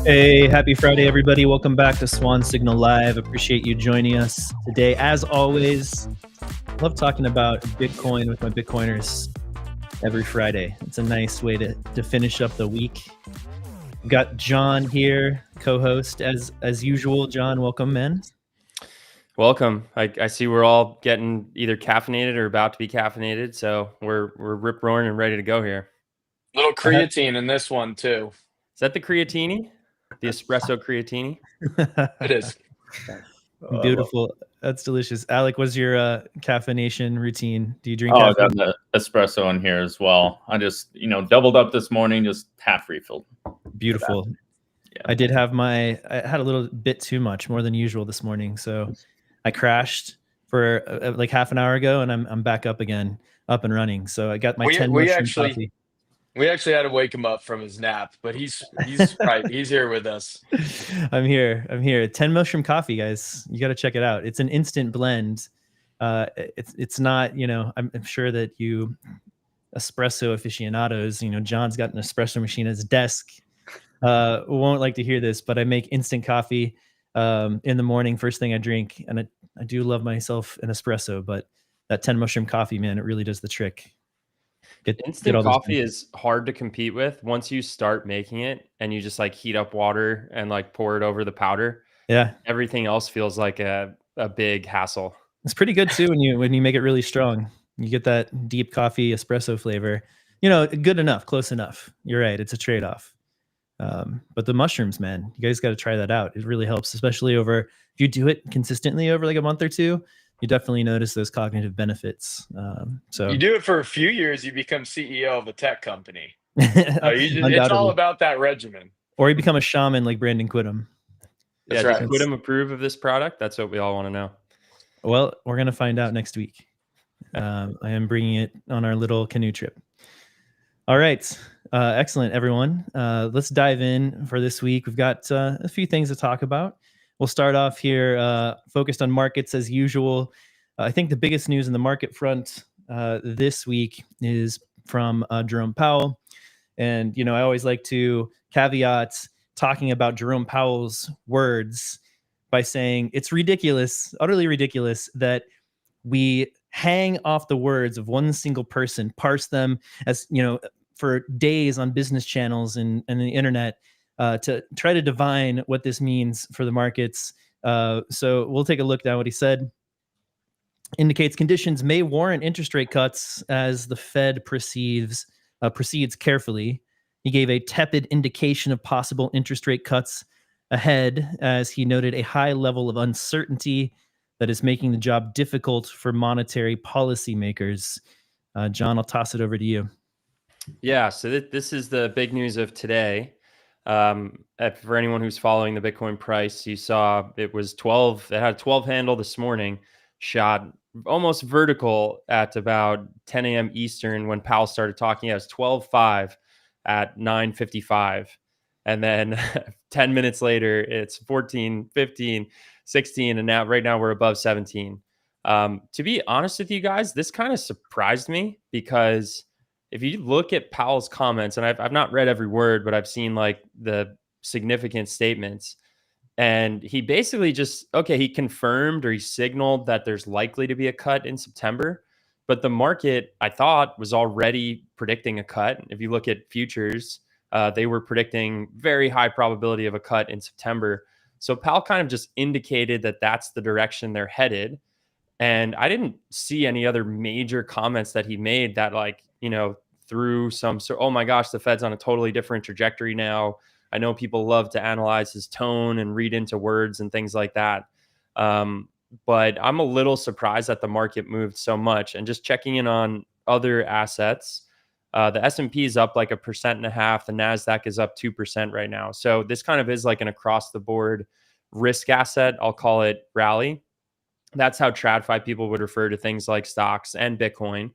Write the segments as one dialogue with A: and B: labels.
A: Hey, happy Friday, everybody. Welcome back to Swan Signal Live. Appreciate you joining us today. As always, love talking about Bitcoin with my Bitcoiners every Friday. It's a nice way to finish up the week. We've got John here, co-host as usual. John, welcome, man.
B: Welcome. I see we're all getting either caffeinated or about to be caffeinated, so we're rip roaring and ready to go here.
C: Little creatine in this one too.
B: Is that the creatine? The espresso creatine?
C: It is.
A: Beautiful. That's delicious. Alec, what's your caffeination routine? Do you drink
D: I
A: caffeine?
D: got the espresso in here as well. I just, doubled up this morning, just half refilled.
A: Beautiful.
D: Yeah.
A: I had a little bit too much, more than usual this morning. So I crashed for like half an hour ago and I'm back up again, up and running. So I got my 10 mushroom coffee.
C: We actually had to wake him up from his nap, but he's right. He's here with us.
A: I'm here. 10 mushroom coffee, guys. You got to check it out. It's an instant blend. It's not, I'm sure that you espresso aficionados, John's got an espresso machine at his desk. Won't like to hear this, but I make instant coffee in the morning, first thing I drink. And I do love myself an espresso, but that 10 mushroom coffee, man, it really does the trick.
B: Instant coffee is hard to compete with once you start making it and you just like heat up water and like pour it over the powder.
A: Yeah.
B: Everything else feels like a big hassle.
A: It's pretty good too when you make it really strong. You get that deep coffee espresso flavor. Good enough, close enough. You're right. It's a trade-off. But the mushrooms, man, you guys got to try that out. It really helps, especially if you do it consistently over like a month or two. You definitely notice those cognitive benefits. So
C: you do it for a few years, you become CEO of a tech company. It's all about that regimen.
A: Or you become a shaman like Brandon Quittem.
B: That's right. Does Quittem approve of this product? That's what we all want to know.
A: Well, we're going to find out next week. I am bringing it on our little canoe trip. All right. Excellent, everyone. Let's dive in for this week. We've got a few things to talk about. We'll start off here focused on markets as usual. I think the biggest news in the market front this week is from Jerome Powell. And, I always like to caveat talking about Jerome Powell's words by saying it's ridiculous, utterly ridiculous, that we hang off the words of one single person, parse them as, for days on business channels and the internet to try to divine what this means for the markets. So we'll take a look at what he said. Indicates conditions may warrant interest rate cuts as the Fed proceeds carefully. He gave a tepid indication of possible interest rate cuts ahead, as he noted a high level of uncertainty that is making the job difficult for monetary policymakers. John, I'll toss it over to you.
B: Yeah, so this is the big news of today. For anyone who's following the Bitcoin price, you saw it was 12. It had a 12 handle this morning, shot almost vertical at about 10 a.m. Eastern when Powell started talking. It was 12.5 at 9:55. And then 10 minutes later, it's 14, 15, 16. And right now we're above 17. To be honest with you guys, this kind of surprised me because if you look at Powell's comments, and I've not read every word, but I've seen like the significant statements, and he basically he confirmed or he signaled that there's likely to be a cut in September, but the market, I thought, was already predicting a cut. If you look at futures, they were predicting very high probability of a cut in September. So Powell kind of just indicated that that's the direction they're headed. And I didn't see any other major comments that he made that through some oh my gosh, the Fed's on a totally different trajectory now. I know people love to analyze his tone and read into words and things like that. But I'm a little surprised that the market moved so much. And just checking in on other assets, the S&P is up like 1.5%. The NASDAQ is up 2% right now. So this kind of is like an across the board risk asset. I'll call it rally. That's how TradFi people would refer to things like stocks and Bitcoin.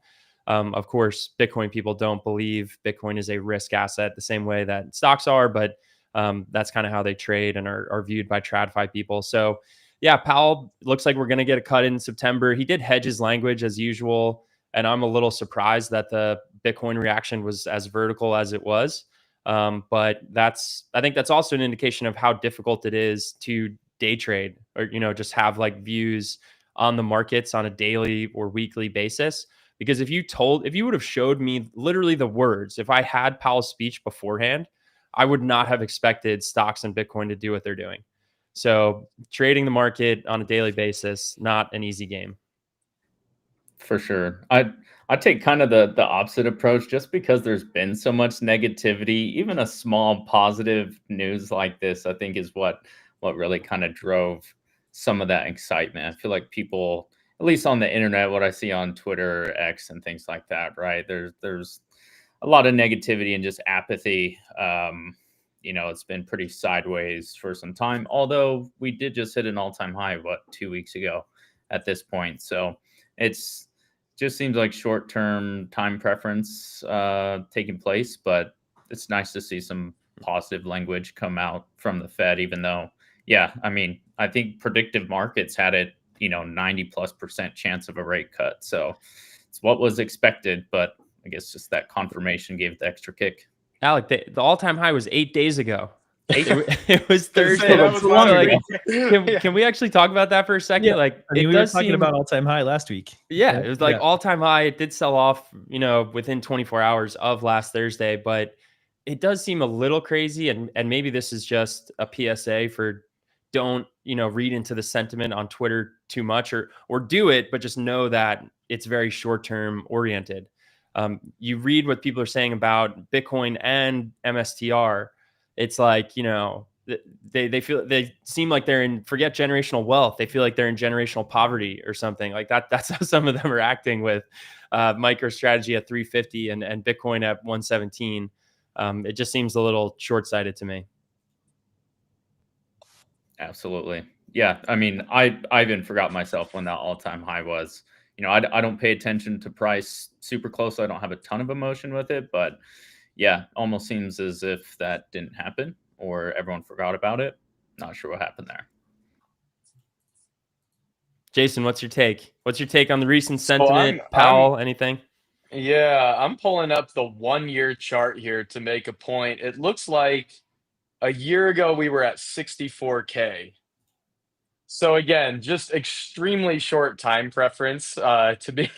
B: Of course, Bitcoin people don't believe Bitcoin is a risk asset the same way that stocks are, but that's kind of how they trade and are viewed by TradFi people. So yeah, Powell looks like we're going to get a cut in September. He did hedge his language as usual, and I'm a little surprised that the Bitcoin reaction was as vertical as it was. But I think that's also an indication of how difficult it is to day trade, or, just have like views on the markets on a daily or weekly basis. Because if you would have showed me literally the words, if I had Powell's speech beforehand, I would not have expected stocks and Bitcoin to do what they're doing. So trading the market on a daily basis, not an easy game.
D: For sure. I take kind of the opposite approach, just because there's been so much negativity. Even a small positive news like this, I think, is what really kind of drove some of that excitement. I feel like people, at least on the internet, what I see on Twitter, X, and things like that, right? There's a lot of negativity and just apathy. It's been pretty sideways for some time, although we did just hit an all-time high, 2 weeks ago at this point. So it's just seems like short-term time preference taking place, but it's nice to see some positive language come out from the Fed, even though, I think predictive markets had it, 90+% chance of a rate cut. So it's what was expected, but I guess just that confirmation gave the extra kick.
B: Alec, the all-time high was 8 days ago. It was Thursday.
C: That was long ago.
B: Can we actually talk about that for a second?
A: Yeah. We were talking about all-time high last week.
B: Yeah, it was like all-time high. It did sell off, within 24 hours of last Thursday, but it does seem a little crazy. And maybe this is just a PSA for don't, read into the sentiment on Twitter too much, or do it, but just know that it's very short-term oriented. You read what people are saying about Bitcoin and MSTR. It's like, they seem like they're in, forget generational wealth. They feel like they're in generational poverty or something like that. That's how some of them are acting with MicroStrategy at 350 and Bitcoin at 117. It just seems a little short-sighted to me.
D: Absolutely. Yeah. I mean, I even forgot myself when that all-time high was. I don't pay attention to price super close. I don't have a ton of emotion with it, but yeah, almost seems as if that didn't happen or everyone forgot about it. Not sure what happened there.
B: Jason, what's your take? What's your take on the recent sentiment? Powell, anything?
C: Yeah, I'm pulling up the 1-year chart here to make a point. It looks like a year ago we were at 64K. So again, just extremely short time preference to be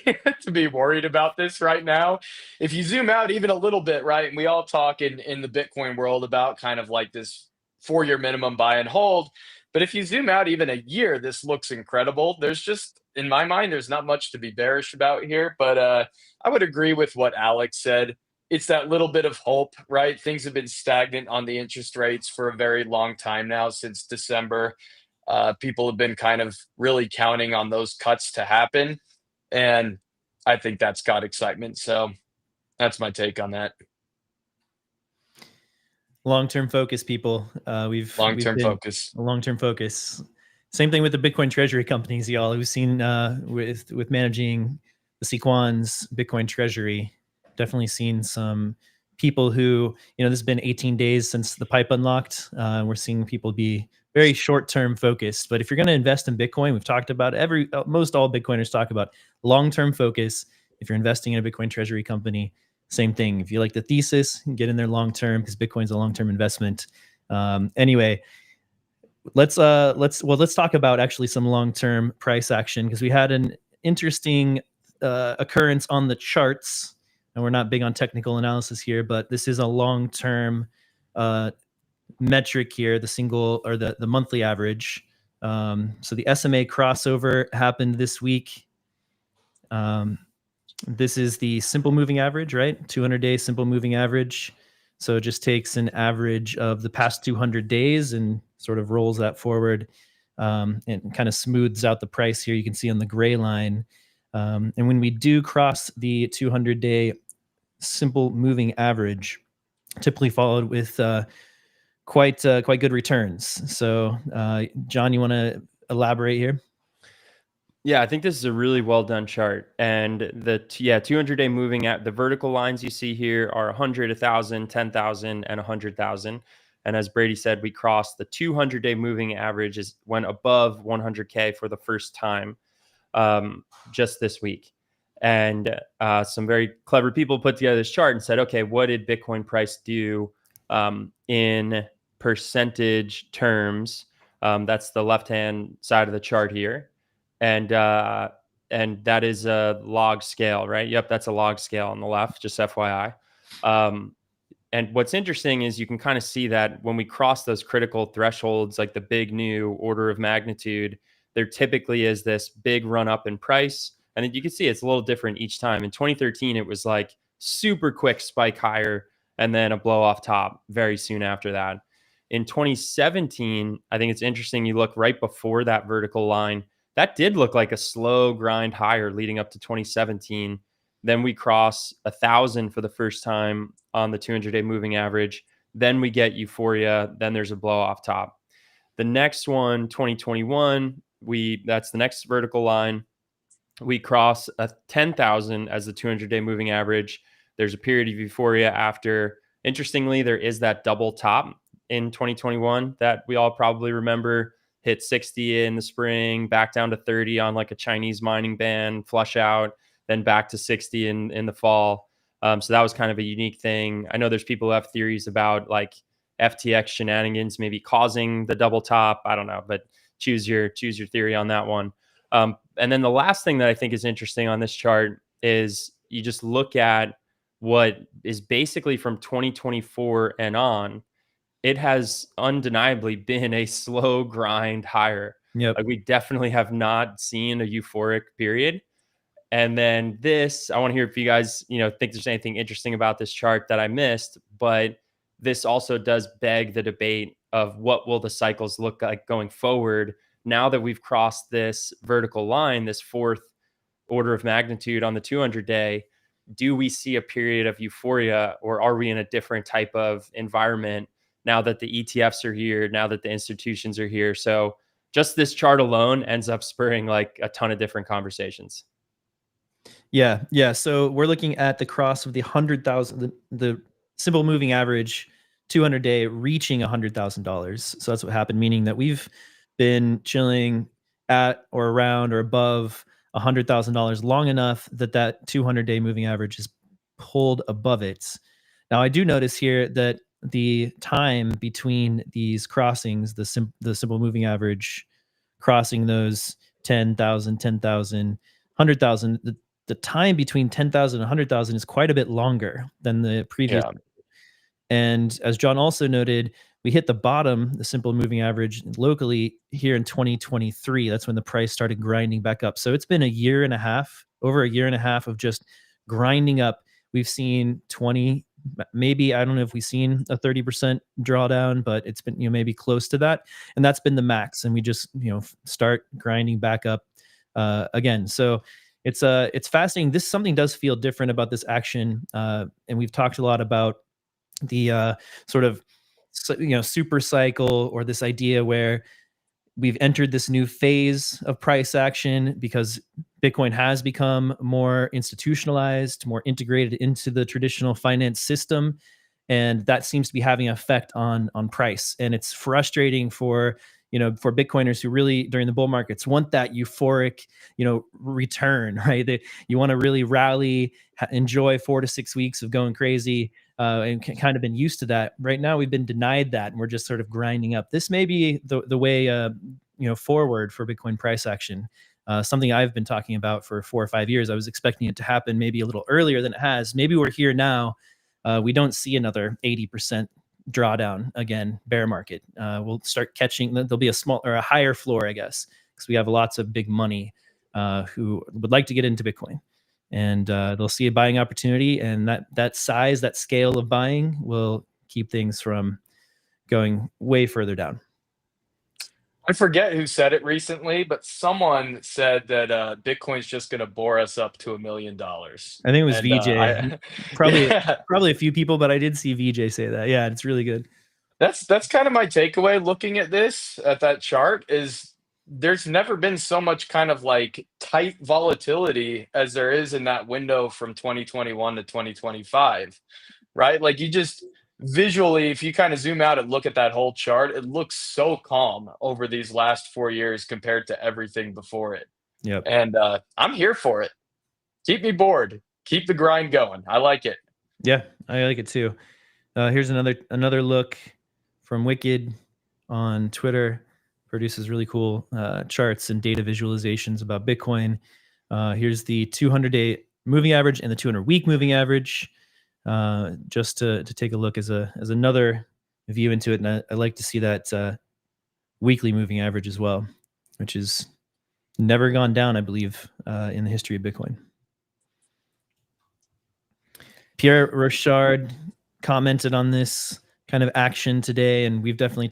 C: to be worried about this right now. If you zoom out even a little bit, right, and we all talk in the Bitcoin world about kind of like this 4-year minimum buy and hold. But if you zoom out even a year, this looks incredible. There's just, in my mind, there's not much to be bearish about here. But I would agree with what Alex said. It's that little bit of hope, right? Things have been stagnant on the interest rates for a very long time now, since December. People have been kind of really counting on those cuts to happen. And I think that's got excitement. So that's my take on that.
A: Long-term focus, people.
C: Long-term focus.
A: Long-term focus. Same thing with the Bitcoin treasury companies, y'all, who've seen with managing the Sequans Bitcoin treasury. Definitely seen some people who, this has been 18 days since the pipe unlocked. We're seeing people be very short-term focused. But if you're going to invest in Bitcoin, we've talked about most all Bitcoiners talk about long-term focus. If you're investing in a Bitcoin treasury company, same thing. If you like the thesis, get in there long-term, because Bitcoin's a long-term investment. Anyway, let's talk about actually some long-term price action, because we had an interesting occurrence on the charts, and we're not big on technical analysis here, but this is a long-term metric here, the single or the monthly average. So the SMA crossover happened this week. This is the simple moving average, right? 200-day simple moving average. So it just takes an average of the past 200 days and sort of rolls that forward and kind of smooths out the price here. You can see on the gray line. And when we do cross the 200-day simple moving average, typically followed with quite good returns. So, John, you want to elaborate here?
B: Yeah, I think this is a really well done chart. And the 200-day moving at the vertical lines you see here are 100, 1,000, 10,000, and 100,000. And as Brady said, we crossed the 200-day moving average, went above 100K for the first time just this week. And some very clever people put together this chart and said, okay, what did Bitcoin price do in percentage terms. That's the left-hand side of the chart here. And that is a log scale, right? Yep, that's a log scale on the left, just FYI. And what's interesting is you can kind of see that when we cross those critical thresholds, like the big new order of magnitude, there typically is this big run up in price. And you can see it's a little different each time. In 2013, it was like super quick spike higher and then a blow off top very soon after that. In 2017, I think it's interesting. You look right before that vertical line, that did look like a slow grind higher leading up to 2017. Then we cross 1,000 for the first time on the 200-day moving average. Then we get euphoria. Then there's a blow off top. The next one, 2021, that's the next vertical line. We cross 10,000 as the 200-day moving average. There's a period of euphoria after. Interestingly, there is that double top in 2021 that we all probably remember. Hit 60 in the spring, back down to 30 on like a Chinese mining ban, flush out, then back to 60 in the fall. So that was kind of a unique thing. I know there's people who have theories about like FTX shenanigans maybe causing the double top. I don't know, but choose your theory on that one. And then the last thing that I think is interesting on this chart is you just look at what is basically from 2024 and on. It has undeniably been a slow grind higher.
A: Yep.
B: Like we definitely have not seen a euphoric period. And then this, I want to hear if you guys, think there's anything interesting about this chart that I missed, but this also does beg the debate of what will the cycles look like going forward now that we've crossed this vertical line, this fourth order of magnitude on the 200-day. Do we see a period of euphoria, or are we in a different type of environment now that the ETFs are here, now that the institutions are here? So just this chart alone ends up spurring like a ton of different conversations.
A: Yeah. So we're looking at the cross of the 100,000, the simple moving average 200-day reaching $100,000. So that's what happened, meaning that we've been chilling at or around or above $100,000 long enough that 200-day moving average is pulled above it. Now, I do notice here that the time between these crossings, the simple moving average crossing those 10,000, 10,000, 100,000, the time between 10,000 and 100,000 is quite a bit longer than the previous.
C: Yeah.
A: And as John also noted, we hit the bottom, the simple moving average locally here in 2023. That's when the price started grinding back up. So it's been over a year and a half of just grinding up. We've seen 20, maybe, I don't know if we've seen a 30% drawdown, but it's been, maybe close to that. And that's been the max. And we just, start grinding back up again. So it's fascinating. Something does feel different about this action. And we've talked a lot about the sort of, super cycle, or this idea where we've entered this new phase of price action because Bitcoin has become more institutionalized, more integrated into the traditional finance system. And that seems to be having an effect on price. And it's frustrating for Bitcoiners who really, during the bull markets, want that euphoric, return, right? You want to really rally, enjoy 4 to 6 weeks of going crazy, and kind of been used to that. Right now, we've been denied that, and we're just sort of grinding up. This may be the way, forward for Bitcoin price action. Something I've been talking about for 4 or 5 years. I was expecting it to happen maybe a little earlier than it has. Maybe we're here now. We don't see another 80% drawdown again, bear market. We'll start catching, there'll be a higher floor, I guess, because we have lots of big money who would like to get into Bitcoin, and they'll see a buying opportunity, and that size, that scale of buying will keep things from going way further down.
C: I forget who said it recently, but someone said that Bitcoin's just going to bore us up to $1 million.
A: I think it was VJ. Probably a few people, but I did see VJ say that. Yeah, it's really good.
C: That's kind of my takeaway looking at that chart is there's never been so much kind of like tight volatility as there is in that window from 2021 to 2025, right? Like you just visually, if you kind of zoom out and look at that whole chart, it looks so calm over these last 4 years compared to everything before it.
A: Yep.
C: And I'm here for it. Keep me bored. Keep the grind going. I like it.
A: Yeah, I like it too. Here's another look from Wicked on Twitter. Produces really cool charts and data visualizations about Bitcoin. Here's the 200-day moving average and the 200-week moving average, just to take a look as another view into it. And I like to see that weekly moving average as well, which is never gone down, I believe, in the history of Bitcoin. Pierre Roshard commented on this kind of action today, and we've definitely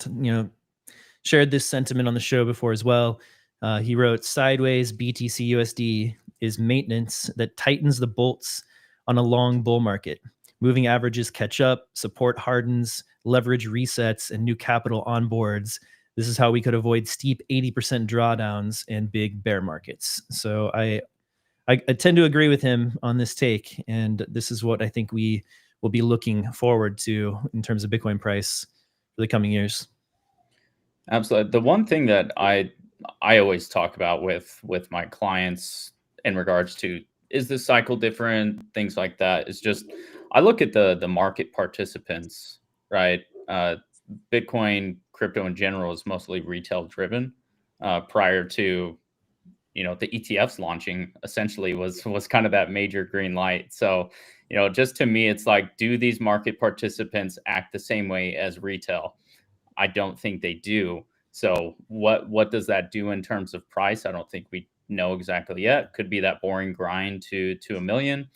A: shared this sentiment on the show before as well. He wrote, sideways BTC USD is maintenance that tightens the bolts on a long bull market. Moving averages catch up, support hardens, leverage resets, and new capital onboards. This is how we could avoid steep 80% drawdowns and big bear markets. So I tend to agree with him on this take, and this is what I think we will be looking forward to in terms of Bitcoin price for the coming years.
D: Absolutely. The one thing that I always talk about with my clients in regards to, is this cycle different, things like that, is just, I look at the market participants, right? Bitcoin, crypto in general is mostly retail driven. Prior to, the ETFs launching, essentially was kind of that major green light. So, just to me, it's like, do these market participants act the same way as retail? I don't think they do. So what does that do in terms of price? I don't think we know exactly yet. Could be that boring grind to a million.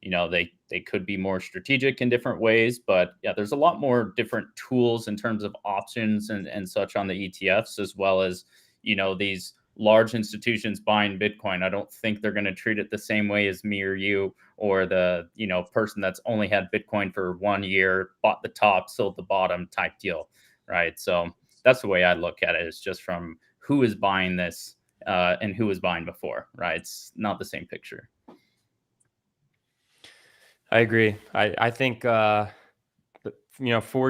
D: They could be more strategic in different ways, but yeah, there's a lot more different tools in terms of options and such on the ETFs, as well as, these large institutions buying Bitcoin. I don't think they're going to treat it the same way as me or you, or the, person that's only had Bitcoin for 1 year, bought the top, sold the bottom type deal. Right. So that's the way I look at it, is just from who is buying this and who was buying before. Right. It's not the same picture.
B: I agree. I think, 4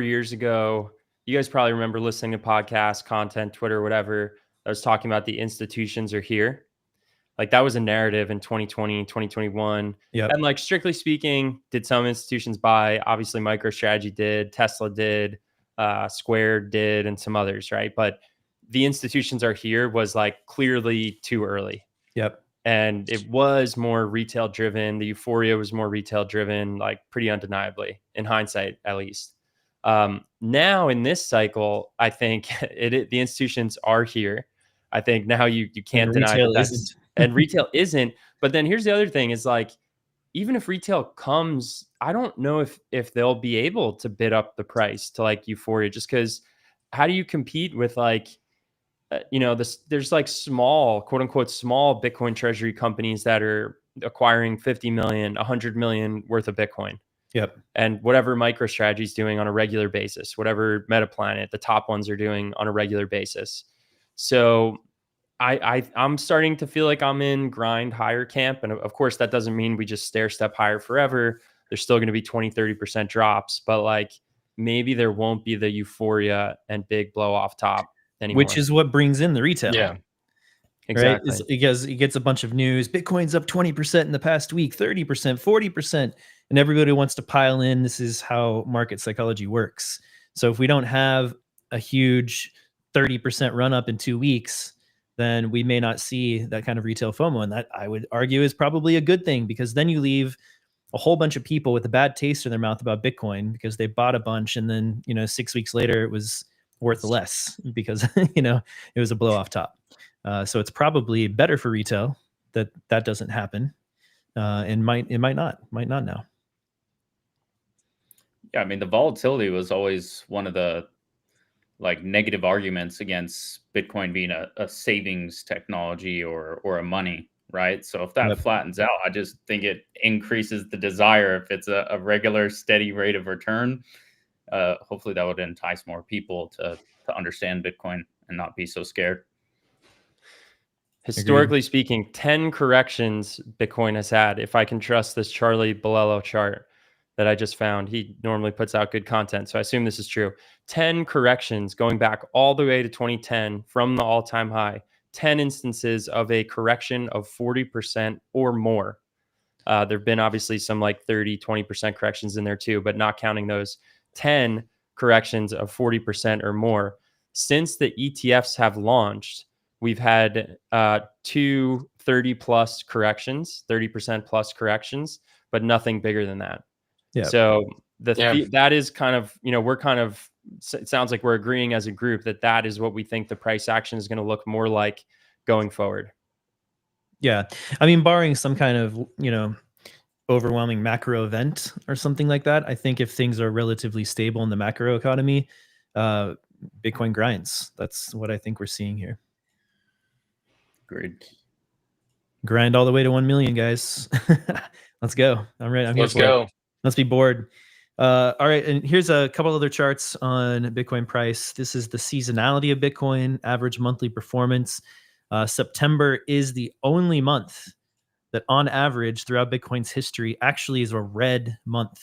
B: years ago, you guys probably remember listening to podcasts, content, Twitter, whatever. I was talking about the institutions are here. Like, that was a narrative in 2020, 2021.
A: Yep.
B: And like, strictly speaking, did some institutions buy? Obviously, MicroStrategy did, Tesla did, Square did, and some others, right? But the institutions are here was like clearly too early.
A: Yep.
B: And it was more retail driven. The euphoria was more retail driven, like pretty undeniably, in hindsight, at least. Now in this cycle, I think the institutions are here. I think now you can't deny that that's, and retail isn't. But then here's the other thing is, like, even if retail comes, I don't know if they'll be able to bid up the price to like euphoria, just because how do you compete with like, there's like small, quote unquote, small Bitcoin treasury companies that are acquiring 50 million, 100 million worth of Bitcoin.
A: Yep.
B: And whatever MicroStrategy is doing on a regular basis, whatever MetaPlanet, the top ones, are doing on a regular basis. So I'm starting to feel like I'm in grind higher camp. And of course, that doesn't mean we just stair step higher forever. There's still going to be 20, 30% drops, but like, maybe there won't be the euphoria and big blow off top anymore.
A: Which is what brings in the retail.
C: Yeah,
A: exactly. Right? Because it gets a bunch of news. Bitcoin's up 20% in the past week, 30%, 40%. And everybody wants to pile in. This is how market psychology works. So if we don't have a huge 30% run up in 2 weeks, then we may not see that kind of retail FOMO. And that, I would argue, is probably a good thing, because then you leave a whole bunch of people with a bad taste in their mouth about Bitcoin because they bought a bunch, and then 6 weeks later it was worth less because it was a blow off top. So it's probably better for retail that doesn't happen, and it might not now.
D: Yeah, I mean, the volatility was always one of the like negative arguments against Bitcoin being a savings technology or a money, right? So if that
A: Yep.
D: flattens out, I just think it increases the desire. If it's a regular steady rate of return, hopefully that would entice more people to understand Bitcoin and not be so scared.
B: Historically speaking, 10 corrections Bitcoin has had, if I can trust this Charlie Bolello chart that I just found. He normally puts out good content, so I assume this is true. 10 corrections going back all the way to 2010 from the all-time high. 10 instances of a correction of 40% or more. There have been obviously some like 30, 20% corrections in there too, but not counting those. 10 corrections of 40% or more. Since the ETFs have launched, we've had 2 30 plus corrections, 30% plus corrections, but nothing bigger than that.
A: Yeah.
B: So that is kind of, we're kind of, it sounds like we're agreeing as a group that is what we think the price action is going to look more like going forward.
A: Yeah. I mean, barring some kind of, overwhelming macro event or something like that, I think if things are relatively stable in the macro economy, Bitcoin grinds. That's what I think we're seeing here.
D: Agreed.
A: Grind all the way to 1 million, guys. Let's go. I'm ready.
C: Let's go.
A: Let's be bored. All right. And here's a couple other charts on Bitcoin price. This is the seasonality of Bitcoin, average monthly performance. September is the only month that on average throughout Bitcoin's history actually is a red month.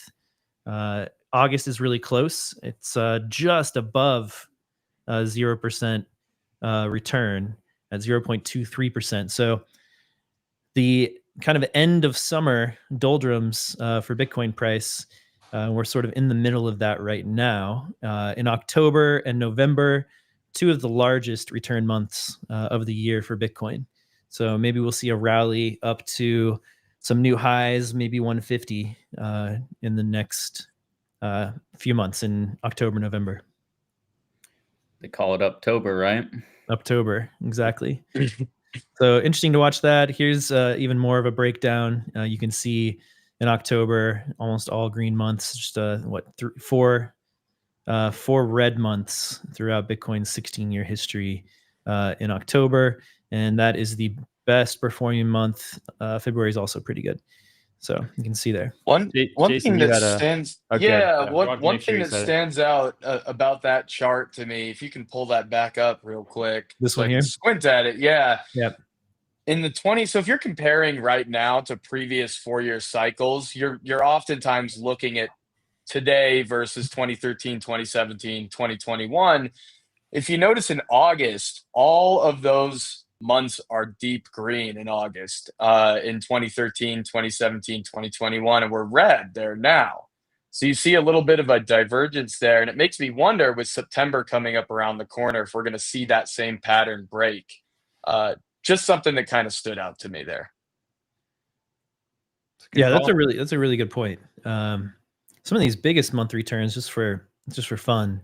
A: August is really close. It's just above 0% return at 0.23%. So the kind of end of summer doldrums for Bitcoin price, we're sort of in the middle of that right now. In October and November, 2 of the largest return months of the year for Bitcoin. So maybe we'll see a rally up to some new highs, maybe 150 in the next few months in October, November.
D: They call it October, right?
A: October, exactly. So interesting to watch that. Here's even more of a breakdown. You can see in October, almost all green months, just four red months throughout Bitcoin's 16-year history in October. And that is the best performing month. February is also pretty good. So you can see there.
C: One
B: Jason,
C: thing that stands, one thing
B: sure
C: that stands out about that chart to me, if you can pull that back up real quick.
A: This
C: so
A: one
C: I can
A: here?
C: squint at it. Yeah.
A: Yep.
C: In the 20, so if you're comparing right now to previous 4-year cycles, you're oftentimes looking at today versus 2013, 2017, 2021. If you notice in August, all of those months are deep green in August in 2013, 2017, 2021, and we're red there now. So you see a little bit of a divergence there, and it makes me wonder with September coming up around the corner if we're going to see that same pattern break. Just something that kind of stood out to me there.
A: Yeah, that's a really good point. Some of these biggest month returns, just for fun.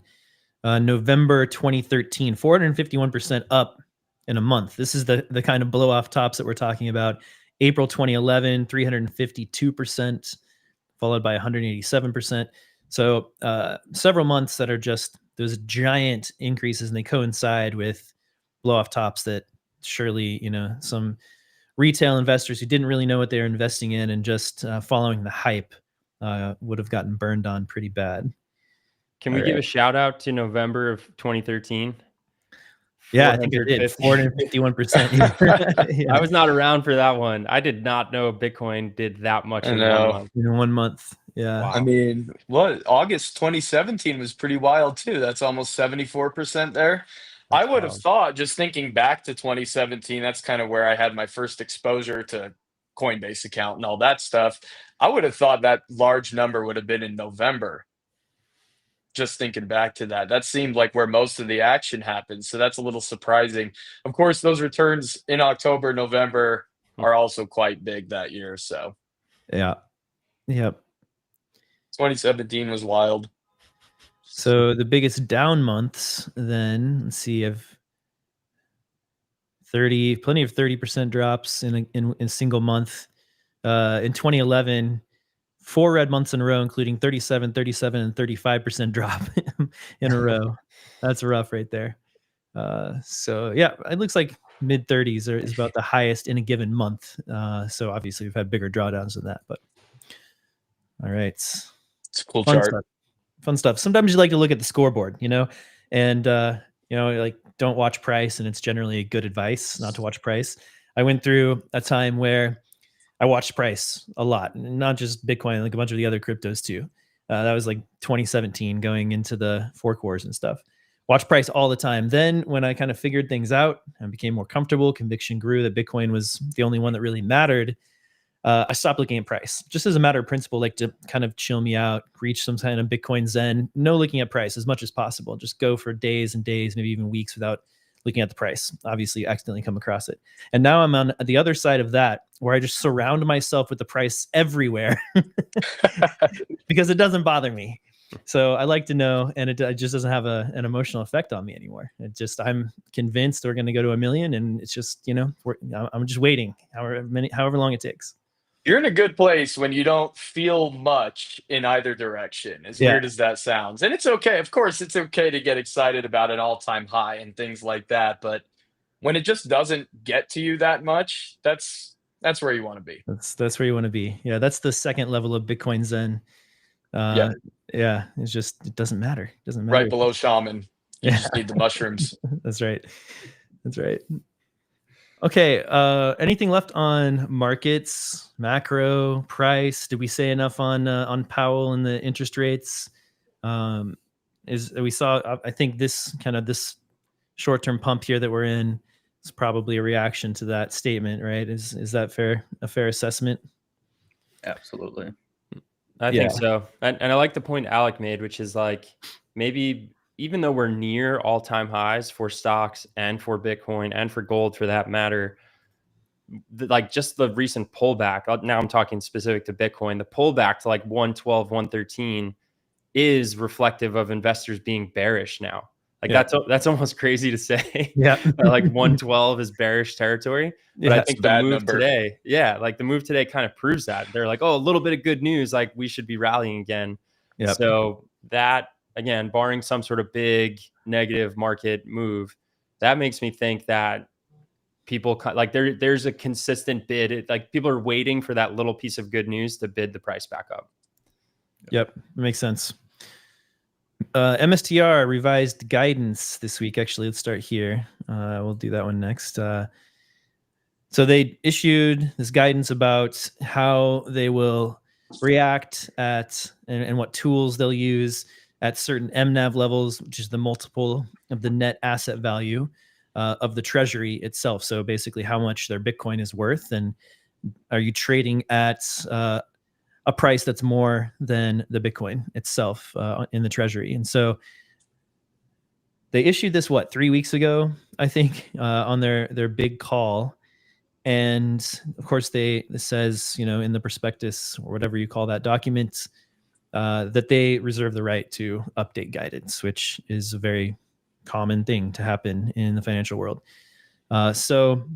A: November 2013, 451% up in a month. This is the kind of blow off tops that we're talking about. April 2011, 352%, followed by 187%. So several months that are just those giant increases, and they coincide with blow off tops that surely, some retail investors who didn't really know what they were investing in and just following the hype would have gotten burned on pretty bad.
B: Can we give a shout out to November of 2013?
A: Yeah, I think it did. 451%.
B: I was not around for that one. I did not know Bitcoin did that much in 1 month.
A: In 1 month. Yeah.
C: Wow. I mean, August 2017 was pretty wild too. That's almost 74% there. I would have thought, just thinking back to 2017, that's kind of where I had my first exposure to Coinbase account and all that stuff. I would have thought that large number would have been in November. Just thinking back to that seemed like where most of the action happened. So that's a little surprising. Of course, those returns in October, November are also quite big that year. So
A: yeah. Yep.
C: 2017 was wild.
A: So the biggest down months then, let's see, I've plenty of 30% drops in a single month. In 2011, 4 red months in a row, including 37, 37, and 35% drop in a row. That's rough right there. So yeah, it looks like mid 30s is about the highest in a given month. So obviously we've had bigger drawdowns than that, but all right.
C: It's a cool chart.
A: Fun stuff. Sometimes you like to look at the scoreboard, and like don't watch price, and it's generally good advice not to watch price. I went through a time where I watched price a lot, not just Bitcoin, like a bunch of the other cryptos too. That was like 2017 going into the fork wars and stuff. Watch price all the time. Then when I kind of figured things out and became more comfortable, conviction grew that Bitcoin was the only one that really mattered. I stopped looking at price just as a matter of principle, like to kind of chill me out, reach some kind of Bitcoin Zen, no looking at price as much as possible. Just go for days and days, maybe even weeks without looking at the price. Obviously, you accidentally come across it. And now I'm on the other side of that, where I just surround myself with the price everywhere because it doesn't bother me. So I like to know, and it just doesn't have an emotional effect on me anymore. I'm convinced we're going to go to 1 million, and it's just, I'm just waiting however long it takes.
C: You're in a good place when you don't feel much in either direction, as weird as that sounds. And it's okay. Of course, it's okay to get excited about an all-time high and things like that. But when it just doesn't get to you that much, that's where you want to be.
A: That's where you want to be. Yeah, that's the second level of Bitcoin Zen. Yeah, it's just, it doesn't matter. It doesn't matter.
C: Right below shaman. You just need the mushrooms.
A: That's right. Okay. Anything left on markets, macro, price? Did we say enough on Powell and the interest rates? I think this short-term pump here that we're in is probably a reaction to that statement, right? Is that a fair assessment?
D: Absolutely.
B: I think so. And I like the point Alec made, which is like, maybe even though we're near all-time highs for stocks and for Bitcoin and for gold for that matter, like just the recent pullback, now I'm talking specific to Bitcoin, the pullback to like 112, 113 is reflective of investors being bearish now. Like that's almost crazy to say.
A: Yeah.
B: Like 112 is bearish territory. But I think the move today, the move today kind of proves that. They're like, oh, a little bit of good news, like we should be rallying again. Yep. So that, again, barring some sort of big negative market move, that makes me think that people like there's a consistent bid. Like people are waiting for that little piece of good news to bid the price back up.
A: Yep, that makes sense. MSTR revised guidance this week. Actually, let's start here. We'll do that one next. So they issued this guidance about how they will react at and what tools they'll use at certain MNAV levels, which is the multiple of the net asset value of the treasury itself. So basically how much their Bitcoin is worth, and are you trading at a price that's more than the Bitcoin itself in the treasury. And so they issued this, 3 weeks ago, I think, on their big call. And of course, it says, in the prospectus or whatever you call that document, that they reserve the right to update guidance, which is a very common thing to happen in the financial world. So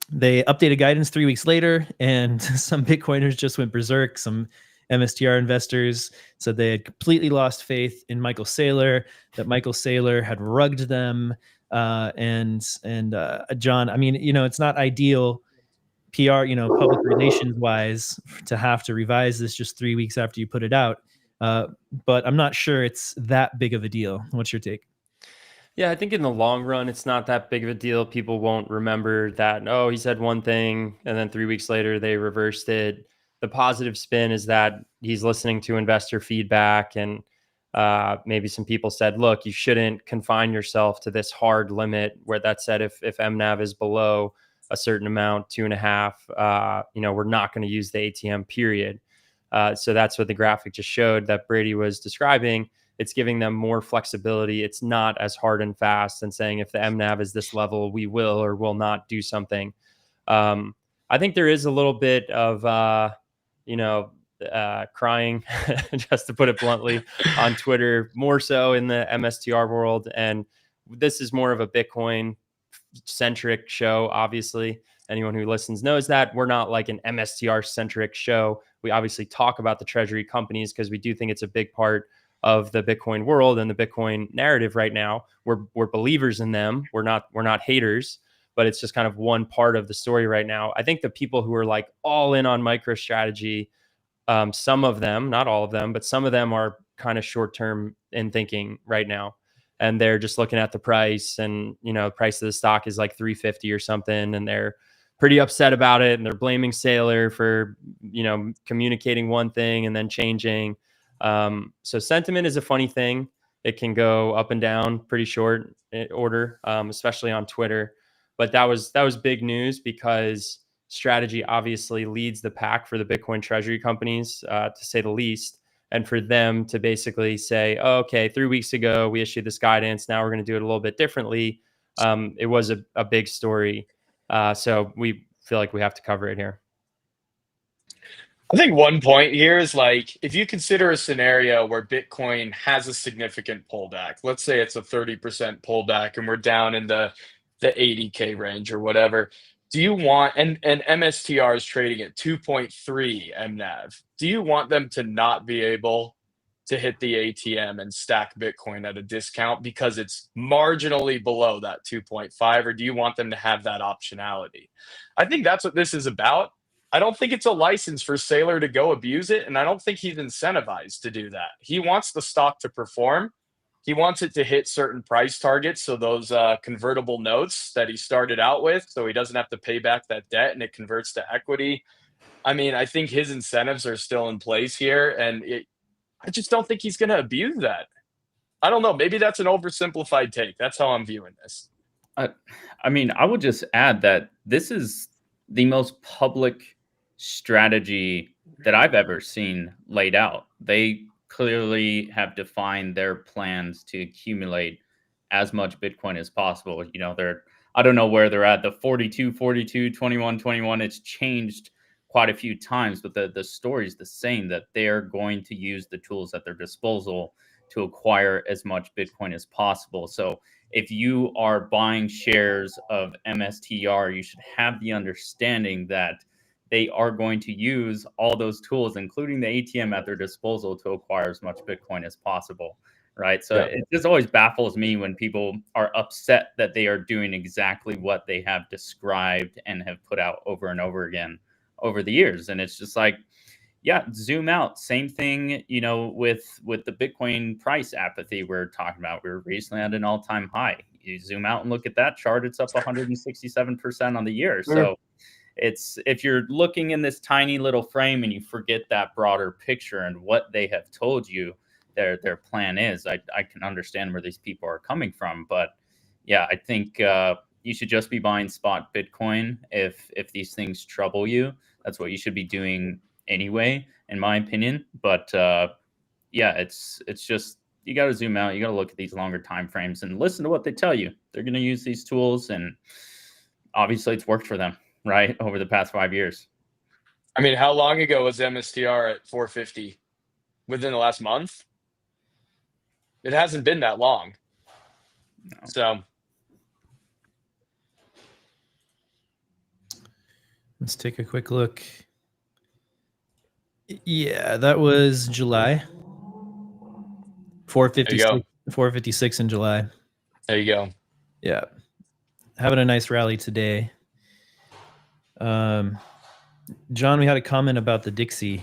A: they updated guidance 3 weeks later, and some Bitcoiners just went berserk. Some MSTR investors said they had completely lost faith in Michael Saylor, that Michael Saylor had rugged them. And John, I mean, it's not ideal PR, public relations wise, to have to revise this just 3 weeks after you put it out. But I'm not sure it's that big of a deal. What's your take?
B: Yeah, I think in the long run, it's not that big of a deal. People won't remember that, oh, he said one thing, and then 3 weeks later, they reversed it. The positive spin is that he's listening to investor feedback, and maybe some people said, look, you shouldn't confine yourself to this hard limit where that said if MNAV is below a certain amount, 2.5, we're not going to use the ATM period. So that's what the graphic just showed that Brady was describing. It's giving them more flexibility. It's not as hard and fast and saying if the MNAV is this level, we will or will not do something. I think there is a little bit of, crying, just to put it bluntly, on Twitter, more so in the MSTR world. And this is more of a Bitcoin-centric show, obviously. Anyone who listens knows that. We're not like an MSTR-centric show. We obviously talk about the treasury companies because we do think it's a big part of the Bitcoin world and the Bitcoin narrative right now. We're believers in them. We're not haters, but it's just kind of one part of the story right now. I think the people who are like all in on MicroStrategy, some of them, not all of them, but some of them are kind of short-term in thinking right now. And they're just looking at the price, and, the price of the stock is like 350 or something. And they're pretty upset about it. And they're blaming Saylor for, communicating one thing and then changing. So sentiment is a funny thing. It can go up and down pretty short order, especially on Twitter. But that was big news because MicroStrategy obviously leads the pack for the Bitcoin treasury companies, to say the least. And for them to basically say, oh, okay, 3 weeks ago, we issued this guidance. Now we're going to do it a little bit differently. It was a big story. So we feel like we have to cover it here.
C: I think one point here is like, if you consider a scenario where Bitcoin has a significant pullback, let's say it's a 30% pullback and we're down in the 80K range or whatever. Do you want, and MSTR is trading at 2.3 MNAV. Do you want them to not be able to hit the ATM and stack Bitcoin at a discount because it's marginally below that 2.5, or do you want them to have that optionality? I think that's what this is about. I don't think it's a license for Saylor to go abuse it, and I don't think he's incentivized to do that. He wants the stock to perform. He wants it to hit certain price targets, so those convertible notes that he started out with, so he doesn't have to pay back that debt and it converts to equity. I mean, I think his incentives are still in place here, and I just don't think he's going to abuse that. I don't know. Maybe that's an oversimplified take. That's how I'm viewing this.
D: I mean, I would just add that this is the most public strategy that I've ever seen laid out. They clearly have defined their plans to accumulate as much Bitcoin as possible. You know, I don't know where they're at, the 42, 42, 21, 21. It's changed quite a few times, but the story is the same, that they're going to use the tools at their disposal to acquire as much Bitcoin as possible. So if you are buying shares of MSTR, you should have the understanding that they are going to use all those tools, including the ATM, at their disposal to acquire as much Bitcoin as possible, right? So it just always baffles me when people are upset that they are doing exactly what they have described and have put out over and over again over the years. And it's just like, yeah, zoom out. Same thing, you know, with the Bitcoin price apathy we're talking about. We were recently at an all-time high. You zoom out and look at that chart, it's up 167% on the year. So it's, if you're looking in this tiny little frame and you forget that broader picture and what they have told you their plan is, I can understand where these people are coming from. But yeah, I think you should just be buying spot Bitcoin if these things trouble you. That's what you should be doing anyway, in my opinion. But yeah, it's just, you got to zoom out. You got to look at these longer time frames and listen to what they tell you. They're going to use these tools, and obviously it's worked for them, right, over the past 5 years.
C: I mean, how long ago was MSTR at 450? Within the last month? It hasn't been that long.
D: No.
C: So
A: let's take a quick look. Yeah, that was July. 456 in July.
C: There you go.
A: Yeah. Having a nice rally today. John, we had a comment about the Dixie,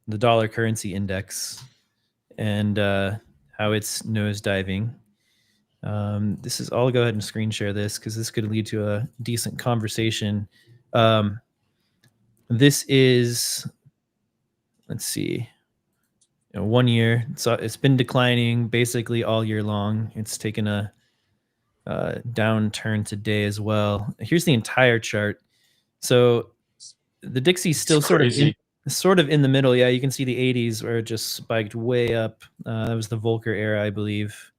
A: the dollar currency index, and how it's nosediving. I'll go ahead and screen share this because this could lead to a decent conversation. This is, let's see, 1 year. So it's been declining basically all year long. It's taken a downturn today as well. Here's the entire chart. So the Dixie's still sort of in the middle. Yeah, you can see the 80s where it just spiked way up. That was the Volcker era, I believe,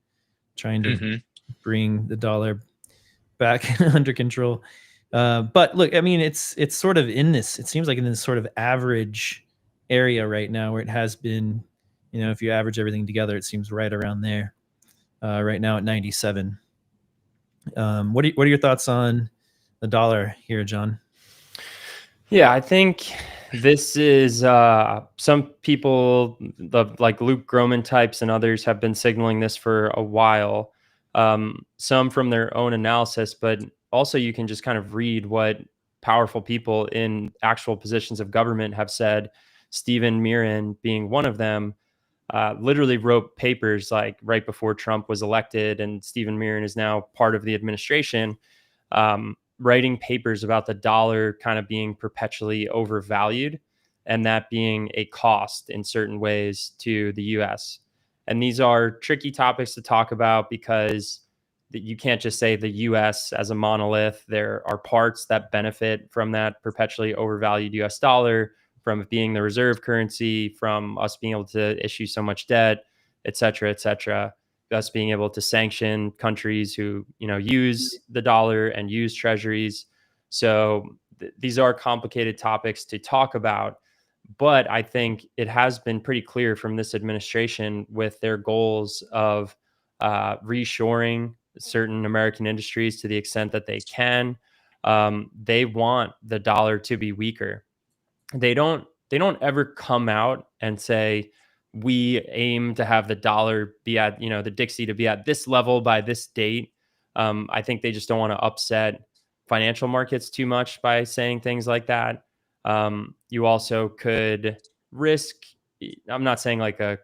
A: trying to bring the dollar back under control. But look, I mean, it's sort of in this, it seems like in this sort of average area right now where it has been, you know, if you average everything together, it seems right around there right now at 97. What are your thoughts on the dollar here, John?
B: Yeah, I think this is some people, like Luke Groman types and others, have been signaling this for a while. Some from their own analysis, but also you can just kind of read what powerful people in actual positions of government have said. Stephen Miran being one of them, literally wrote papers like right before Trump was elected, and Stephen Miran is now part of the administration, writing papers about the dollar kind of being perpetually overvalued and that being a cost in certain ways to the US. And these are tricky topics to talk about because that you can't just say the US as a monolith. There are parts that benefit from that perpetually overvalued US dollar, from it being the reserve currency, from us being able to issue so much debt, et cetera, us being able to sanction countries who, use the dollar and use treasuries. So these are complicated topics to talk about, but I think it has been pretty clear from this administration with their goals of reshoring certain American industries to the extent that they can. They want the dollar to be weaker. They don't ever come out and say, we aim to have the dollar be at, the Dixie to be at this level by this date. I think they just don't want to upset financial markets too much by saying things like that. You also could risk, I'm not saying like a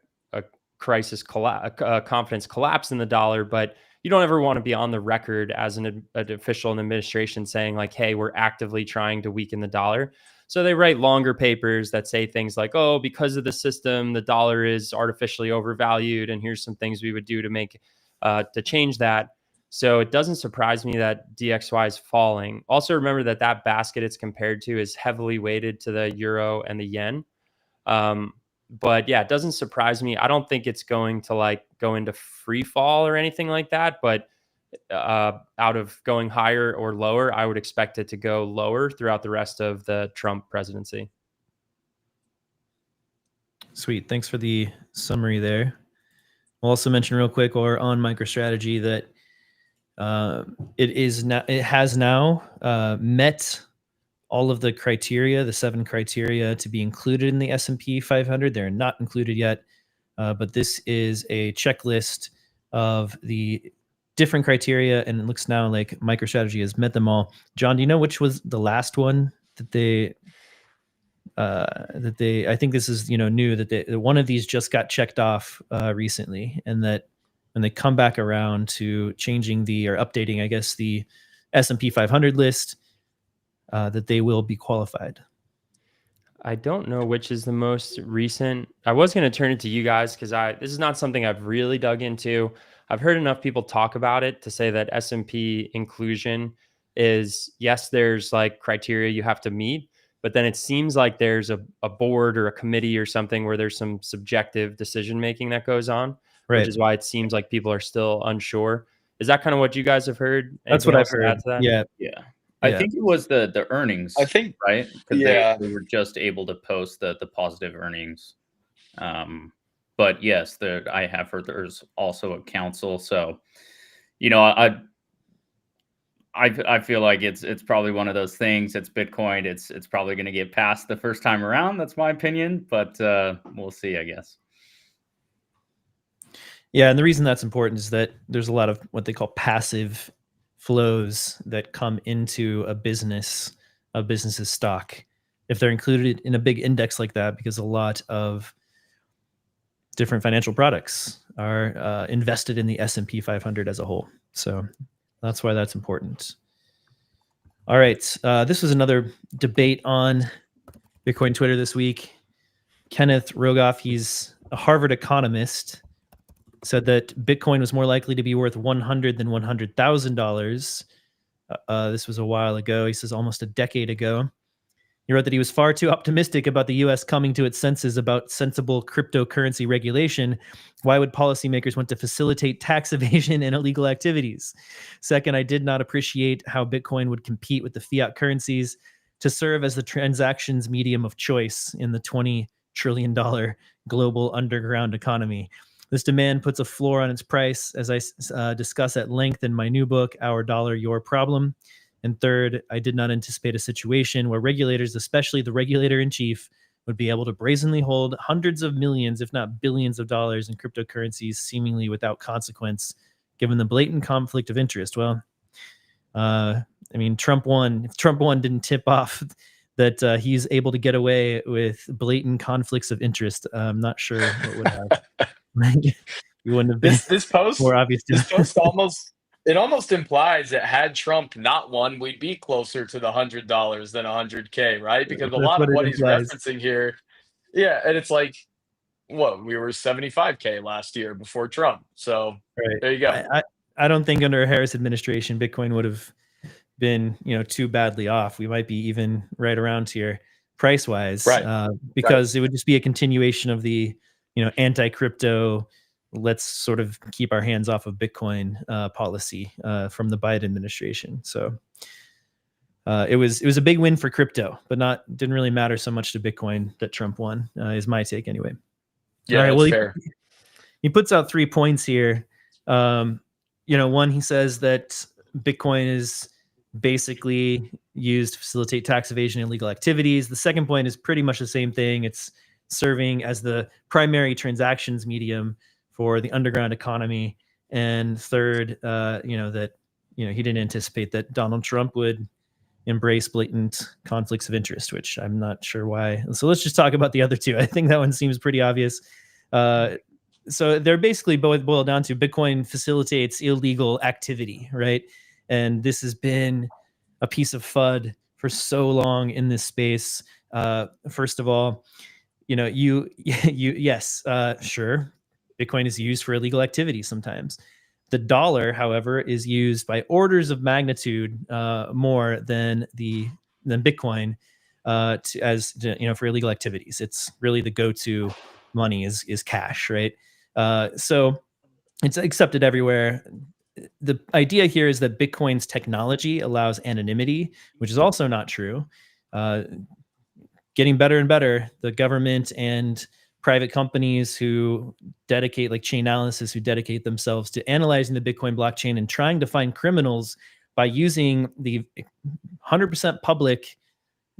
B: crisis collapse, a confidence collapse in the dollar, but you don't ever want to be on the record as an official in the administration saying like, hey, we're actively trying to weaken the dollar. So they write longer papers that say things like, oh, because of the system, the dollar is artificially overvalued, and here's some things we would do to make to change that. So it doesn't surprise me that DXY is falling. Also, remember that that basket it's compared to is heavily weighted to the euro and the yen. But yeah, it doesn't surprise me. I don't think it's going to like go into free fall or anything like that. But out of going higher or lower, I would expect it to go lower throughout the rest of the Trump presidency.
A: Sweet. Thanks for the summary there. We'll also mention real quick or on MicroStrategy that it has now met all of the criteria, the 7 criteria to be included in the S&P 500. They're not included yet, but this is a checklist of the different criteria, and it looks now like MicroStrategy has met them all. John, do you know which was the last one that they I think this is new, that one of these just got checked off recently, and that when they come back around to changing or updating, I guess, the S&P 500 list, that they will be qualified.
B: I don't know which is the most recent. I was going to turn it to you guys because this is not something I've really dug into. I've heard enough people talk about it to say that S&P inclusion is, yes, there's like criteria you have to meet, but then it seems like there's a board or a committee or something where there's some subjective decision making that goes on,
A: Right.
B: which is why it seems like people are still unsure. Is that kind of what you guys have heard?
A: That's
B: Anything
A: what I've
B: else to
A: heard.
B: add to that?
D: Yeah. I think it was the earnings.
C: I think,
D: right? Because
C: yeah.
D: they were just able to post the positive earnings. But yes, I have heard there's also a council. So, I feel like it's probably one of those things. It's Bitcoin. It's probably going to get passed the first time around. That's my opinion, but we'll see, I guess.
A: Yeah, and the reason that's important is that there's a lot of what they call passive flows that come into a business's stock if they're included in a big index like that, because a lot of different financial products are invested in the S&P 500 as a whole. So that's why that's important. All right, this was another debate on Bitcoin Twitter this week. Kenneth Rogoff, he's a Harvard economist, said that Bitcoin was more likely to be worth $100 than $100,000. This was a while ago. He says almost a decade ago. He wrote that he was far too optimistic about the U.S. coming to its senses about sensible cryptocurrency regulation. Why would policymakers want to facilitate tax evasion and illegal activities? Second, I did not appreciate how Bitcoin would compete with the fiat currencies to serve as the transactions medium of choice in the $20 trillion global underground economy. This demand puts a floor on its price, as I discuss at length in my new book, Our Dollar, Your Problem. And third, I did not anticipate a situation where regulators, especially the regulator-in-chief, would be able to brazenly hold hundreds of millions, if not billions of dollars in cryptocurrencies seemingly without consequence, given the blatant conflict of interest. Well, Trump won. If Trump won didn't tip off that he's able to get away with blatant conflicts of interest, I'm not sure what would have. You wouldn't have been
C: This post,
A: more obvious.
C: This post almost implies that had Trump not won, we'd be closer to the $100 than 100K, right? Because a lot of what he's referencing here, yeah, and it's like, we were 75K last year before Trump. So
A: right.
C: There you go.
A: I don't think under a Harris administration, Bitcoin would have been, too badly off. We might be even right around here price wise,
C: Right.
A: because it would just be a continuation of the, anti-crypto, let's sort of keep our hands off of Bitcoin policy from the Biden administration. So it was a big win for crypto, but didn't really matter so much to Bitcoin that Trump won, is my take anyway.
C: Yeah,
A: All right,
C: that's
A: well,
C: fair.
A: he puts out 3 points here. One, he says that Bitcoin is basically used to facilitate tax evasion and illegal activities. The second point is pretty much the same thing. It's serving as the primary transactions medium for the underground economy. And third, that he didn't anticipate that Donald Trump would embrace blatant conflicts of interest, which I'm not sure why. So let's just talk about the other two. I think that one seems pretty obvious. So they're basically boiled down to Bitcoin facilitates illegal activity, right? And this has been a piece of FUD for so long in this space. First of all, yes, sure, Bitcoin is used for illegal activity sometimes. The dollar, however, is used by orders of magnitude more than Bitcoin for illegal activities. It's really the go-to money is cash, right? So it's accepted everywhere. The idea here is that Bitcoin's technology allows anonymity, which is also not true. Getting better and better. The government and private companies who dedicate, like Chainalysis, who dedicate themselves to analyzing the Bitcoin blockchain and trying to find criminals by using the 100% public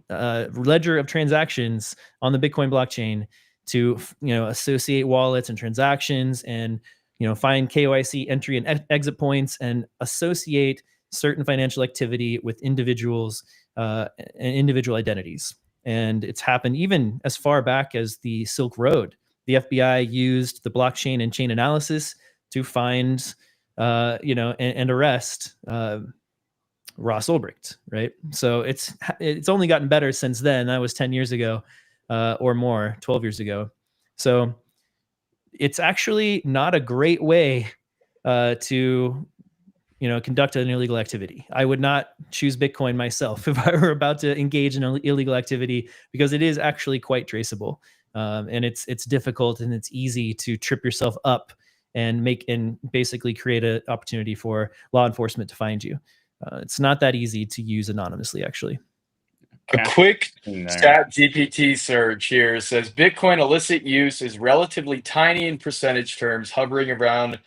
A: ledger of transactions on the Bitcoin blockchain to associate wallets and transactions and find KYC entry and exit points and associate certain financial activity with individuals and individual identities. And it's happened even as far back as the Silk Road. The FBI used the blockchain and chain analysis to find, and arrest Ross Ulbricht, right? So it's only gotten better since then. That was 10 years ago or more, 12 years ago. So it's actually not a great way to conduct an illegal activity. I would not choose Bitcoin myself if I were about to engage in an illegal activity, because it is actually quite traceable. And it's difficult and it's easy to trip yourself up and basically create an opportunity for law enforcement to find you. It's not that easy to use anonymously, actually.
C: A quick Chat GPT search here says Bitcoin illicit use is relatively tiny in percentage terms, hovering around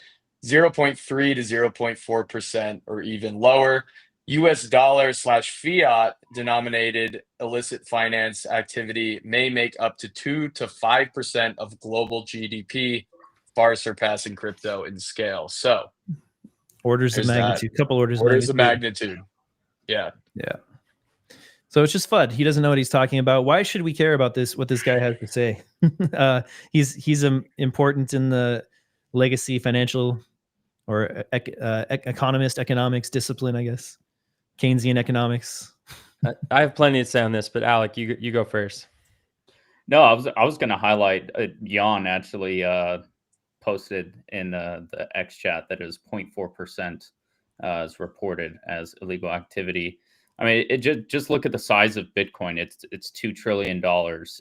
C: 0.3 to 0.4% or even lower. US dollar / fiat denominated illicit finance activity may make up to 2 to 5% of global GDP, far surpassing crypto in scale. So
A: orders of magnitude, couple orders
C: of magnitude. Yeah.
A: So it's just FUD. He doesn't know what he's talking about. Why should we care about this? What this guy has to say? He's important in the legacy financial or economics discipline, I guess. Keynesian economics.
B: I have plenty to say on this, but Alec, you go first.
D: No, I was going to highlight Jan actually posted in the X chat that is 0.4% is reported as illegal activity. I mean, just look at the size of Bitcoin. It's $2 trillion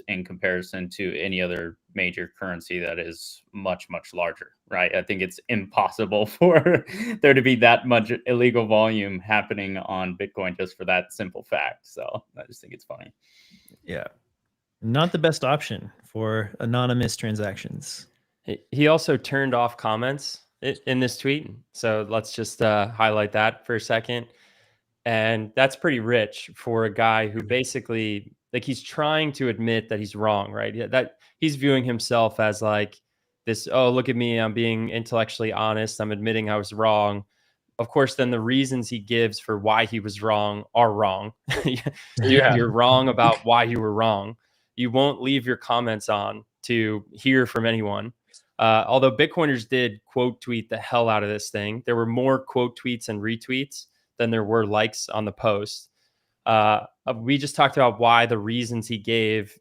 D: in comparison to any other major currency that is much, much larger, right? I think it's impossible for there to be that much illegal volume happening on Bitcoin just for that simple fact. So I just think it's funny.
A: Yeah. Not the best option for anonymous transactions.
B: He also turned off comments in this tweet. So let's just highlight that for a second. And that's pretty rich for a guy who basically, like, he's trying to admit that he's wrong, right? That he's viewing himself as like this, oh, look at me, I'm being intellectually honest, I'm admitting I was wrong. Of course, then the reasons he gives for why he was wrong are wrong. You're wrong about why you were wrong. You won't leave your comments on to hear from anyone. Although Bitcoiners did quote tweet the hell out of this thing. There were more quote tweets and retweets than there were likes on the post. We just talked about why the reasons he gave,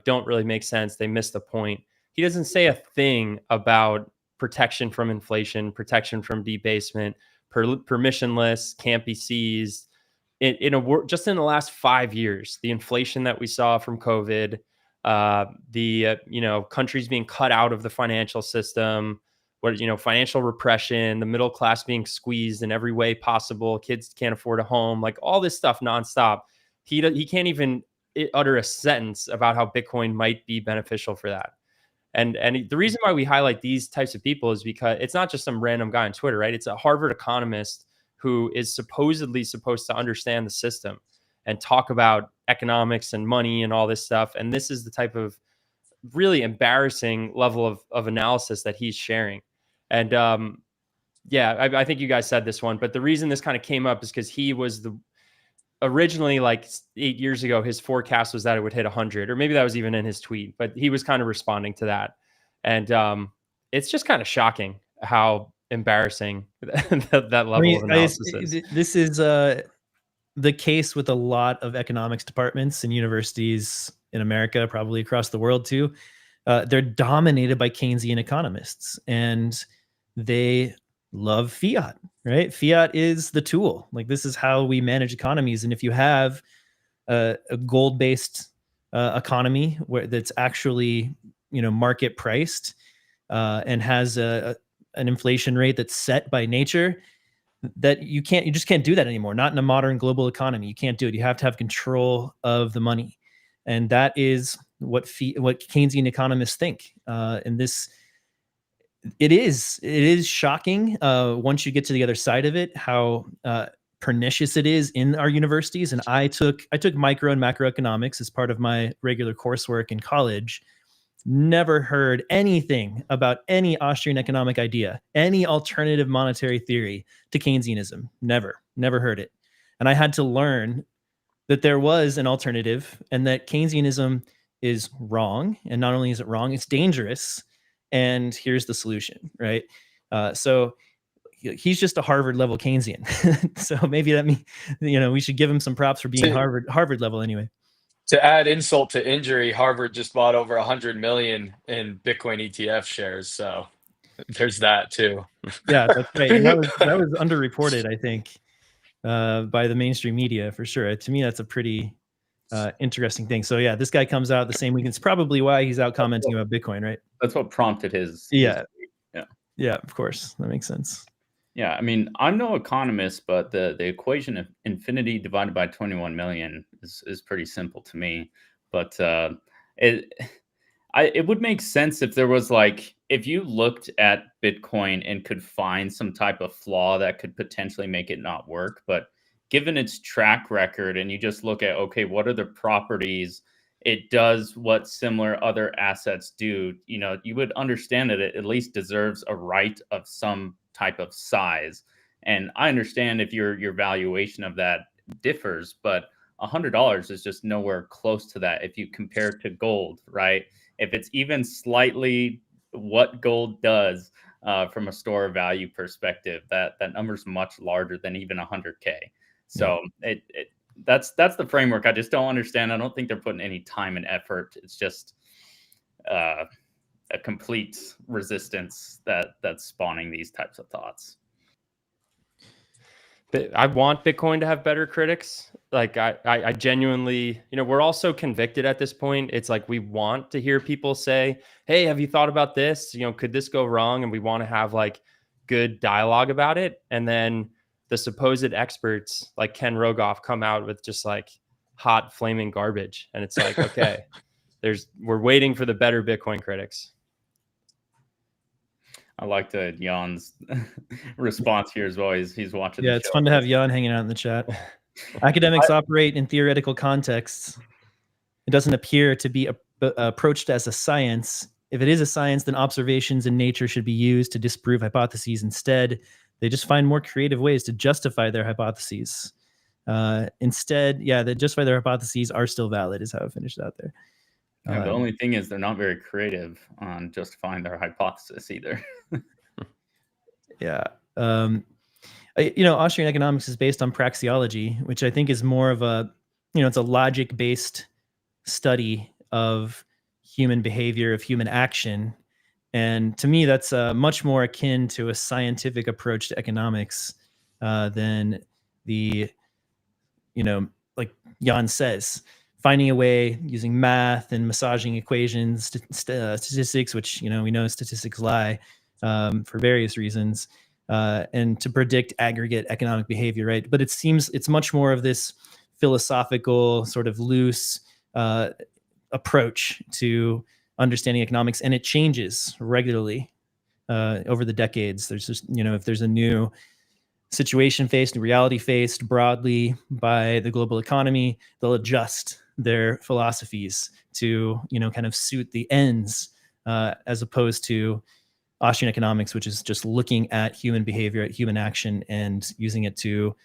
B: don't really make sense. They missed the point. He doesn't say a thing about protection from inflation, protection from debasement, permissionless, can't be seized. Just in the last 5 years, the inflation that we saw from COVID, countries being cut out of the financial system, financial repression, the middle class being squeezed in every way possible, kids can't afford a home, like all this stuff nonstop. He can't even utter a sentence about how Bitcoin might be beneficial for that. And the reason why we highlight these types of people is because it's not just some random guy on Twitter, right? It's a Harvard economist who is supposedly supposed to understand the system and talk about economics and money and all this stuff. And this is the type of really embarrassing level of analysis that he's sharing. And I think you guys said this one, but the reason this kind of came up is because he was originally, like 8 years ago, his forecast was that it would hit 100, or maybe that was even in his tweet, but he was kind of responding to that. And it's just kind of shocking how embarrassing that level of analysis is.
A: This is the case with a lot of economics departments and universities in America, probably across the world too. They're dominated by Keynesian economists, and they love fiat, right? Fiat is the tool. Like, this is how we manage economies. And if you have a gold-based economy that's actually, market priced and has an inflation rate that's set by nature, that you just can't do that anymore. Not in a modern global economy. You can't do it. You have to have control of the money. And that is what Keynesian economists think. And this, it is shocking once you get to the other side of it, how pernicious it is in our universities. And I took micro and macroeconomics as part of my regular coursework in college. Never heard anything about any Austrian economic idea, any alternative monetary theory to Keynesianism. Never heard it. And I had to learn that there was an alternative, and that Keynesianism is wrong. And not only is it wrong, it's dangerous. And here's the solution, right? So he's just a Harvard level Keynesian. So maybe that means, we should give him some props for being Harvard level anyway.
C: To add insult to injury, Harvard just bought over 100 million in Bitcoin ETF shares. So there's that too.
A: Yeah, that's right. And that was underreported, I think, by the mainstream media for sure. To me, that's a pretty interesting thing. So yeah, this guy comes out the same week. It's probably why he's out commenting about Bitcoin, right?
D: That's what prompted his
A: Yeah, of course. That makes sense.
D: Yeah, I mean, I'm no economist, but the equation of infinity divided by 21 million is pretty simple to me. But it would make sense if there was, like, if you looked at Bitcoin and could find some type of flaw that could potentially make it not work. But given its track record, and you just look at, okay, what are the properties? It does what similar other assets do. You would understand that it at least deserves a right of some type of size. And I understand if your valuation of that differs, but $100 is just nowhere close to that if you compare it to gold, right? If it's even slightly what gold does from a store of value perspective, that number's much larger than even 100K. So that's the framework. I just don't understand. I don't think they're putting any time and effort. It's just a complete resistance that's spawning these types of thoughts.
B: I want Bitcoin to have better critics. Like I genuinely, we're all so convicted at this point. It's like we want to hear people say, "Hey, have you thought about this? Could this go wrong?" And we want to have like good dialogue about it. And then the supposed experts like Ken Rogoff come out with just like hot flaming garbage, and it's like, okay, we're waiting for the better Bitcoin critics.
D: I like Jan's response here as well. He's watching.
A: Yeah, it's fun to have Jan hanging out in the chat. Academics operate in theoretical contexts. It doesn't appear to be approached as a science. If it is a science, then observations in nature should be used to disprove hypotheses. Instead, they just find more creative ways to justify their hypotheses. They justify their hypotheses are still valid, is how I finished out there.
D: Yeah, the only thing is they're not very creative on justifying their hypothesis either.
A: Yeah. Austrian economics is based on praxeology, which I think is more of a, it's a logic-based study of human behavior, of human action. And to me, that's much more akin to a scientific approach to economics than the, like Jan says, finding a way using math and massaging equations, statistics, which, we know statistics lie for various reasons, and to predict aggregate economic behavior, right? But it seems it's much more of this philosophical, sort of loose approach to understanding economics, and it changes regularly over the decades. There's just, if there's a new situation faced, reality faced broadly by the global economy, they'll adjust their philosophies to, kind of suit the ends, as opposed to Austrian economics, which is just looking at human behavior, at human action, and using it to,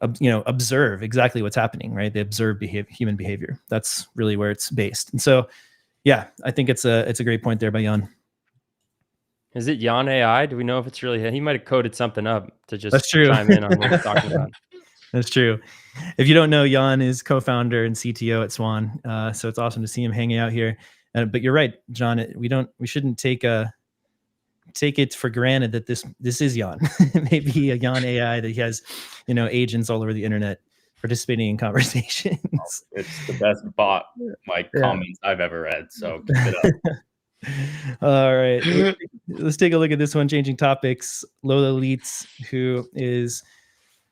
A: observe exactly what's happening, right? They observe human behavior. That's really where it's based. And so, yeah, I think it's a great point there by Jan.
B: Is it Jan AI? Do we know if it's really him? He might have coded something up to just
A: That's true.
B: chime in on what we're talking about.
A: That's true. If you don't know, Jan is co-founder and CTO at Swan. So it's awesome to see him hanging out here. But you're right, John. We shouldn't take it for granted that this is Jan. Maybe a Jan AI that he has, agents all over the internet participating in conversations.
D: It's the best bot comments I've ever read. So keep it up.
A: All right, let's take a look at this one. Changing topics. Lola Leitz, who is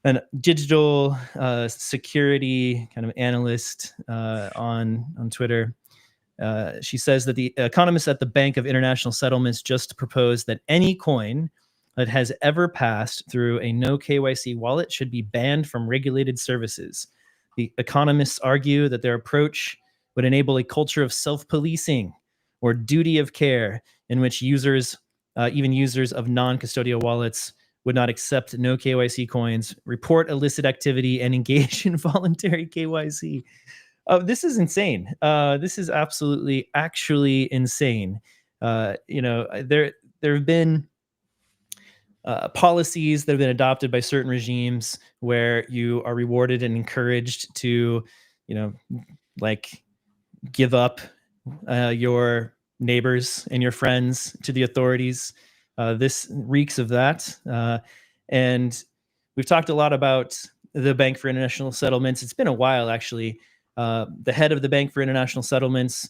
A: a digital security kind of analyst on Twitter. She says that the economists at the Bank of International Settlements just proposed that any coin that has ever passed through a no KYC wallet should be banned from regulated services. The economists argue that their approach would enable a culture of self-policing or duty of care in which users, even users of non-custodial wallets, would not accept no KYC coins, report illicit activity, and engage in voluntary KYC. This is insane. This is actually insane. There have been policies that have been adopted by certain regimes where you are rewarded and encouraged to, like give up your neighbors and your friends to the authorities. This reeks of that. And we've talked a lot about the Bank for International Settlements. It's been a while, actually. The head of the Bank for International Settlements,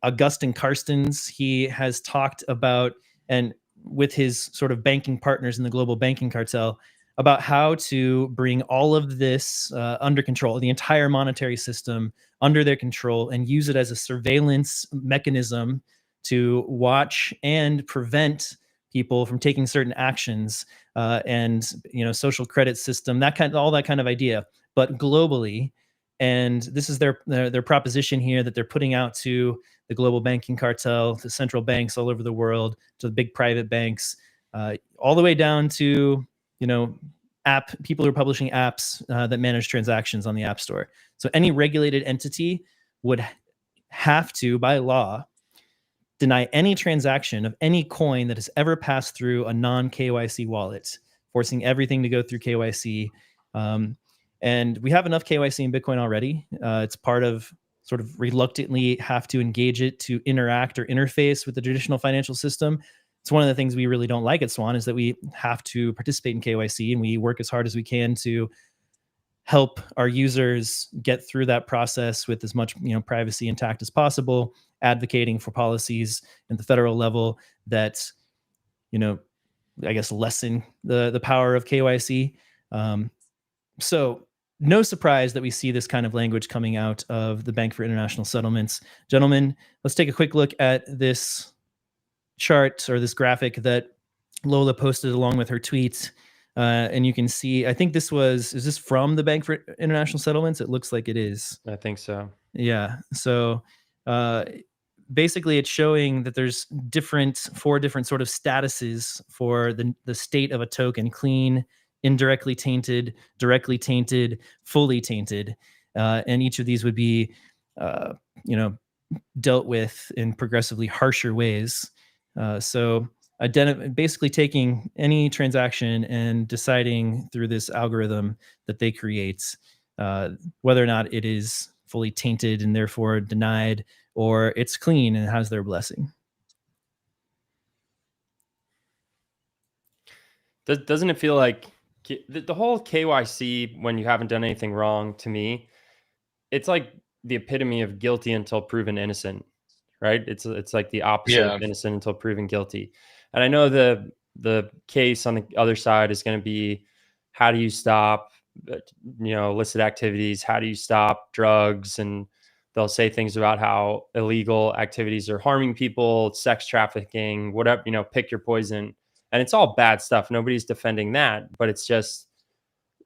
A: Augustin Carstens, he has talked about, and with his sort of banking partners in the global banking cartel, about how to bring all of this under control, the entire monetary system under their control, and use it as a surveillance mechanism to watch and prevent people from taking certain actions, and social credit system, all that kind of idea, but globally. And this is their proposition here that they're putting out to the global banking cartel, to central banks all over the world, to the big private banks, all the way down to people who are publishing apps that manage transactions on the App Store. So any regulated entity would have to, by law, deny any transaction of any coin that has ever passed through a non-KYC wallet, forcing everything to go through KYC. And we have enough KYC in Bitcoin already. It's part of sort of reluctantly have to engage it to interact or interface with the traditional financial system. It's one of the things we really don't like at Swan, is that we have to participate in KYC, and we work as hard as we can to help our users get through that process with as much privacy intact as possible, advocating for policies at the federal level that I guess lessen the power of KYC. So no surprise that we see this kind of language coming out of the Bank for International Settlements. Gentlemen, let's take a quick look at this chart, or this graphic that Lola posted along with her tweets. And you can see, I think is this from the Bank for International Settlements? It looks like it is.
B: I think so.
A: Yeah. So basically it's showing that there's four different sort of statuses for the state of a token: clean, indirectly tainted, directly tainted, fully tainted. And each of these would be, dealt with in progressively harsher ways. So basically taking any transaction and deciding through this algorithm that they create whether or not it is fully tainted and therefore denied, or it's clean and has their blessing.
B: Doesn't it feel like the whole KYC, when you haven't done anything wrong, to me, it's like the epitome of guilty until proven innocent, right? It's like the opposite
C: Yeah.
B: of innocent until proven guilty. And I know the case on the other side is going to be, how do you stop, illicit activities? How do you stop drugs? And they'll say things about how illegal activities are harming people, sex trafficking, whatever, pick your poison. And it's all bad stuff. Nobody's defending that, but it's just,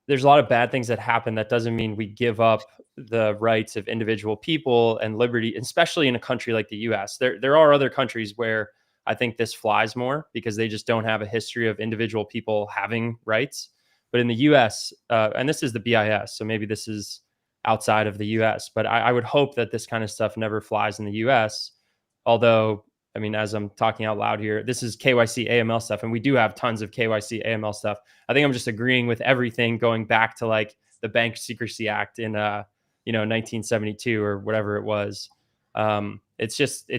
B: there's a lot of bad things that happen. That doesn't mean we give up the rights of individual people and liberty, especially in a country like the US. There are other countries where I think this flies more because they just don't have a history of individual people having rights. But in the US, and this is the BIS, so maybe this is outside of the US, but I would hope that this kind of stuff never flies in the US. Although, I mean, as I'm talking out loud here, this is KYC AML stuff, and we do have tons of KYC AML stuff. I think I'm just agreeing with everything going back to like the Bank Secrecy Act in 1972 or whatever it was. It's just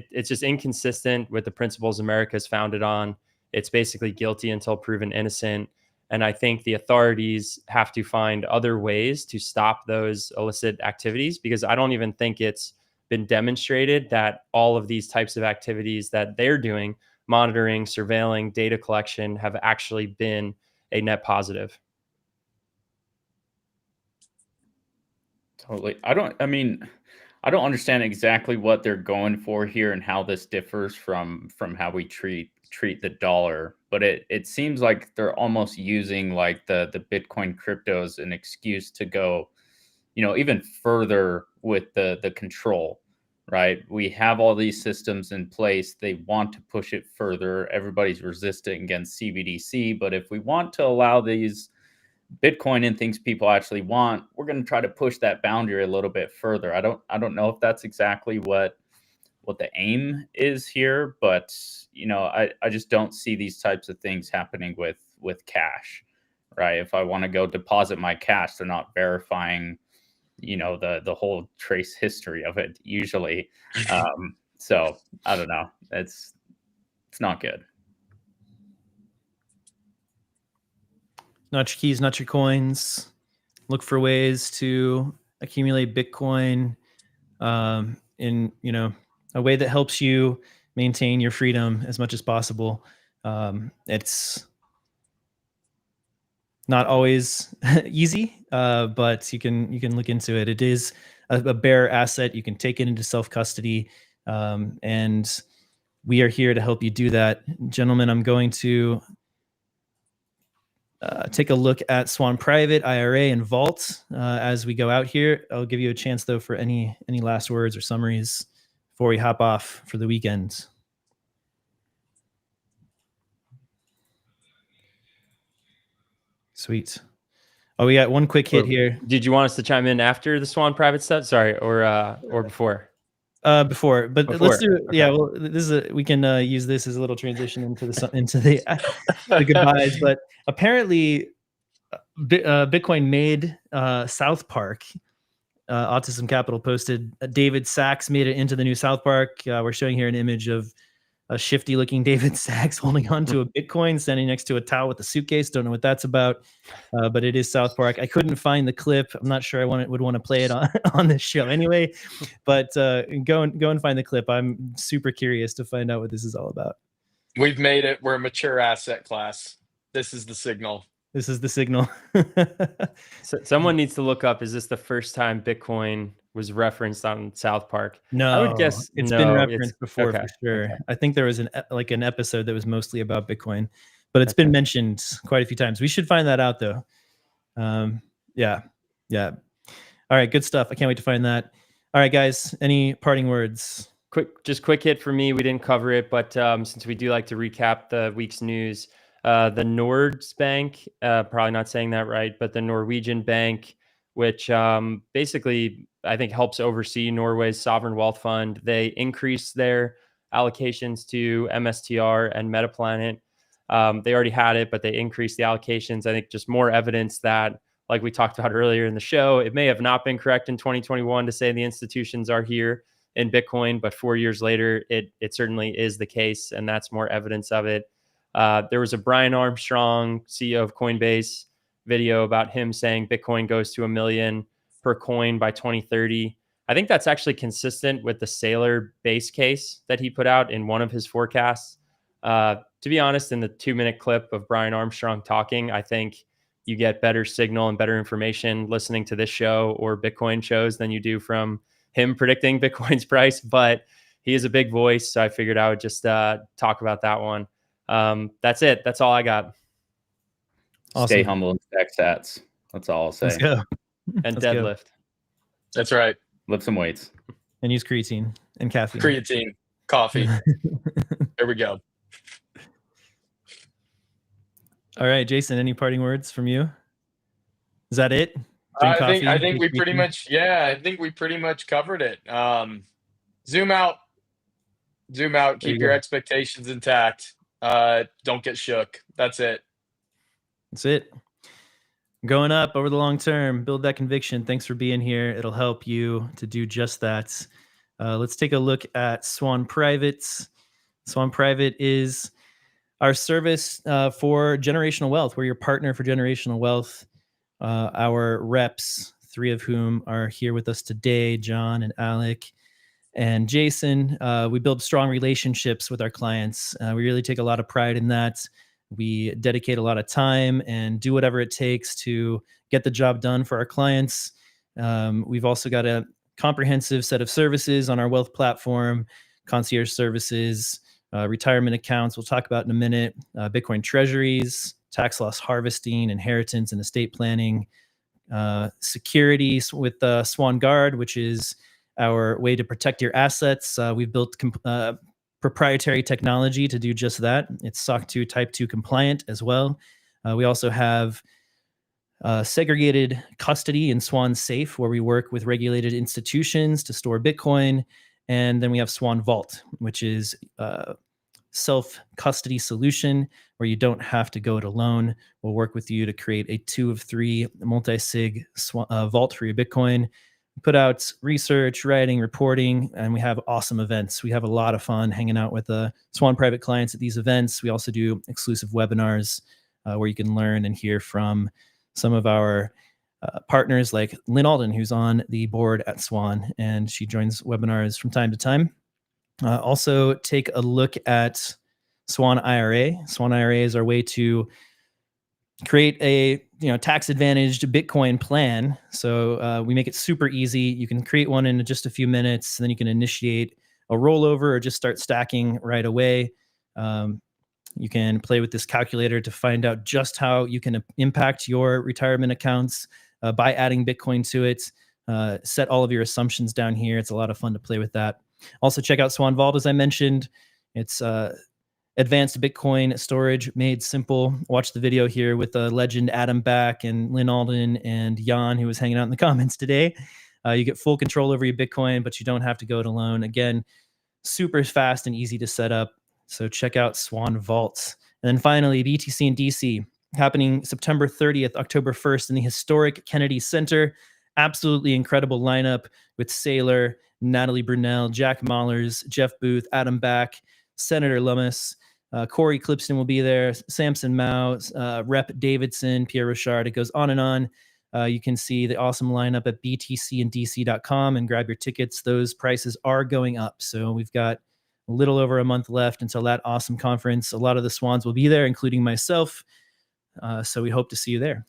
B: inconsistent with the principles America's founded on. It's basically guilty until proven innocent. And I think the authorities have to find other ways to stop those illicit activities, because I don't even think it's been demonstrated that all of these types of activities that they're doing, monitoring, surveilling, data collection, have actually been a net positive.
D: Totally. I don't understand exactly what they're going for here and how this differs from how we treat the dollar, but it seems like they're almost using like the Bitcoin crypto as an excuse to go, even further with the control, right? We have all these systems in place. They want to push it further. Everybody's resistant against CBDC, but if we want to allow these Bitcoin and things people actually want, we're going to try to push that boundary a little bit further. I don't know if that's exactly what the aim is here, but I just don't see these types of things happening with cash, right? If I want to go deposit my cash, they're not verifying, the whole trace history of it usually. So I don't know. It's not good.
A: Not your keys, not your coins. Look for ways to accumulate Bitcoin in a way that helps you maintain your freedom as much as possible. It's not always easy, but you can look into it. It is a bearer asset. You can take it into self-custody, and we are here to help you do that. Gentlemen, I'm going to take a look at Swan Private, IRA, and Vault as we go out here. I'll give you a chance, though, for any last words or summaries before we hop off for the weekend. Sweet. Oh, we got one quick hit here.
B: Did you want us to chime in after the Swan Private stuff? Sorry, or before?
A: Before, but let's do it. Okay. Yeah, well, we can use this as a little transition into the goodbyes. But apparently, Bitcoin made South Park. Autism Capital posted David Sachs made it into the new South Park. We're showing here an image of a shifty-looking David Sachs holding onto a Bitcoin, standing next to a towel with a suitcase. Don't know what that's about, but it is South Park. I couldn't find the clip. I'm not sure I would want to play it on this show anyway, but go and find the clip. I'm super curious to find out what this is all about.
C: We've made it. We're a mature asset class. This is the signal.
A: This is the signal.
B: So someone needs to look up, is this the first time Bitcoin was referenced on South Park?
A: No,
B: I would guess
A: it's
B: no,
A: been referenced before,
B: okay,
A: for sure.
B: okay.
A: I think there was an episode that was mostly about Bitcoin, but it's been mentioned quite a few times. We should find that out, though. Yeah. All right, good stuff. I can't wait to find that. All right, guys, any parting words?
B: Quick hit for me. We didn't cover it, but since we do like to recap the week's news, the Nords Bank, probably not saying that right, but the Norwegian bank, which basically I think helps oversee Norway's sovereign wealth fund, they increased their allocations to MSTR and Metaplanet. They already had it, but they increased the allocations. I think just more evidence that, like we talked about earlier in the show, it may have not been correct in 2021 to say the institutions are here in Bitcoin, but 4 years later, it certainly is the case, and that's more evidence of it. There was a Brian Armstrong, CEO of Coinbase, video about him saying Bitcoin goes to $1 million per coin by 2030. I think that's actually consistent with the Saylor base case that he put out in one of his forecasts. To be honest, in the 2-minute clip of Brian Armstrong talking, I think you get better signal and better information listening to this show or Bitcoin shows than you do from him predicting Bitcoin's price. But he is a big voice, so I figured I would just talk about that one. That's it. That's all I got.
A: Awesome.
D: Stay humble and stack sats. That's all I'll say.
A: Let's go.
B: And
A: Let's
B: deadlift.
A: go.
C: That's right.
D: Lift some weights.
A: And use creatine and caffeine.
C: Creatine, coffee. There we go.
A: All right, Jason, any parting words from you? Is that it?
C: I think we pretty much, I think we pretty much covered it. Zoom out, keep your expectations intact. Don't get shook. That's it.
A: That's it. Going up over the long term, build that conviction. Thanks for being here. It'll help you to do just that. Let's take a look at Swan Private. Swan Private is our service for generational wealth. We're your partner for generational wealth. Our reps, 3 of whom are here with us today, John and Alec and Jason. We build strong relationships with our clients. We really take a lot of pride in that. We dedicate a lot of time and do whatever it takes to get the job done for our clients. We've also got a comprehensive set of services on our wealth platform, concierge services, retirement accounts, we'll talk about in a minute, Bitcoin treasuries, tax loss harvesting, inheritance and estate planning, securities with Swan Guard, which is our way to protect your assets. We've built proprietary technology to do just that. It's SOC 2 Type 2 compliant as well. We also have segregated custody in Swan Safe, where we work with regulated institutions to store Bitcoin. And then we have Swan Vault, which is a self-custody solution where you don't have to go it alone. We'll work with you to create a 2 of 3 multi-sig vault for your Bitcoin. Put out research, writing, reporting, and we have awesome events. We have a lot of fun hanging out with the Swan Private clients at these events. We also do exclusive webinars where you can learn and hear from some of our partners like Lynn Alden, who's on the board at Swan, and she joins webinars from time to time. Also take a look at Swan IRA. Swan IRA is our way to create a tax advantaged Bitcoin plan. So we make it super easy. You can create one in just a few minutes, and then you can initiate a rollover or just start stacking right away. You can play with this calculator to find out just how you can impact your retirement accounts by adding Bitcoin to it. Set all of your assumptions down here. It's a lot of fun to play with that. Also check out Swan Vault, as I mentioned. It's advanced Bitcoin storage made simple. Watch the video here with the legend Adam Back and Lynn Alden and Jan, who was hanging out in the comments today. You get full control over your Bitcoin, but you don't have to go it alone. Again, super fast and easy to set up. So check out Swan Vault. And then finally, BTC in DC, happening September 30th, October 1st in the historic Kennedy Center. Absolutely incredible lineup with Saylor, Natalie Brunell, Jack Mahlers, Jeff Booth, Adam Back, Senator Lummis, Corey Clipston will be there, Samson Mao, Rep Davidson, Pierre Roshard. It goes on and on. You can see the awesome lineup at btcindc.com and grab your tickets. Those prices are going up. So we've got a little over a month left until that awesome conference. A lot of the Swans will be there, including myself. So we hope to see you there.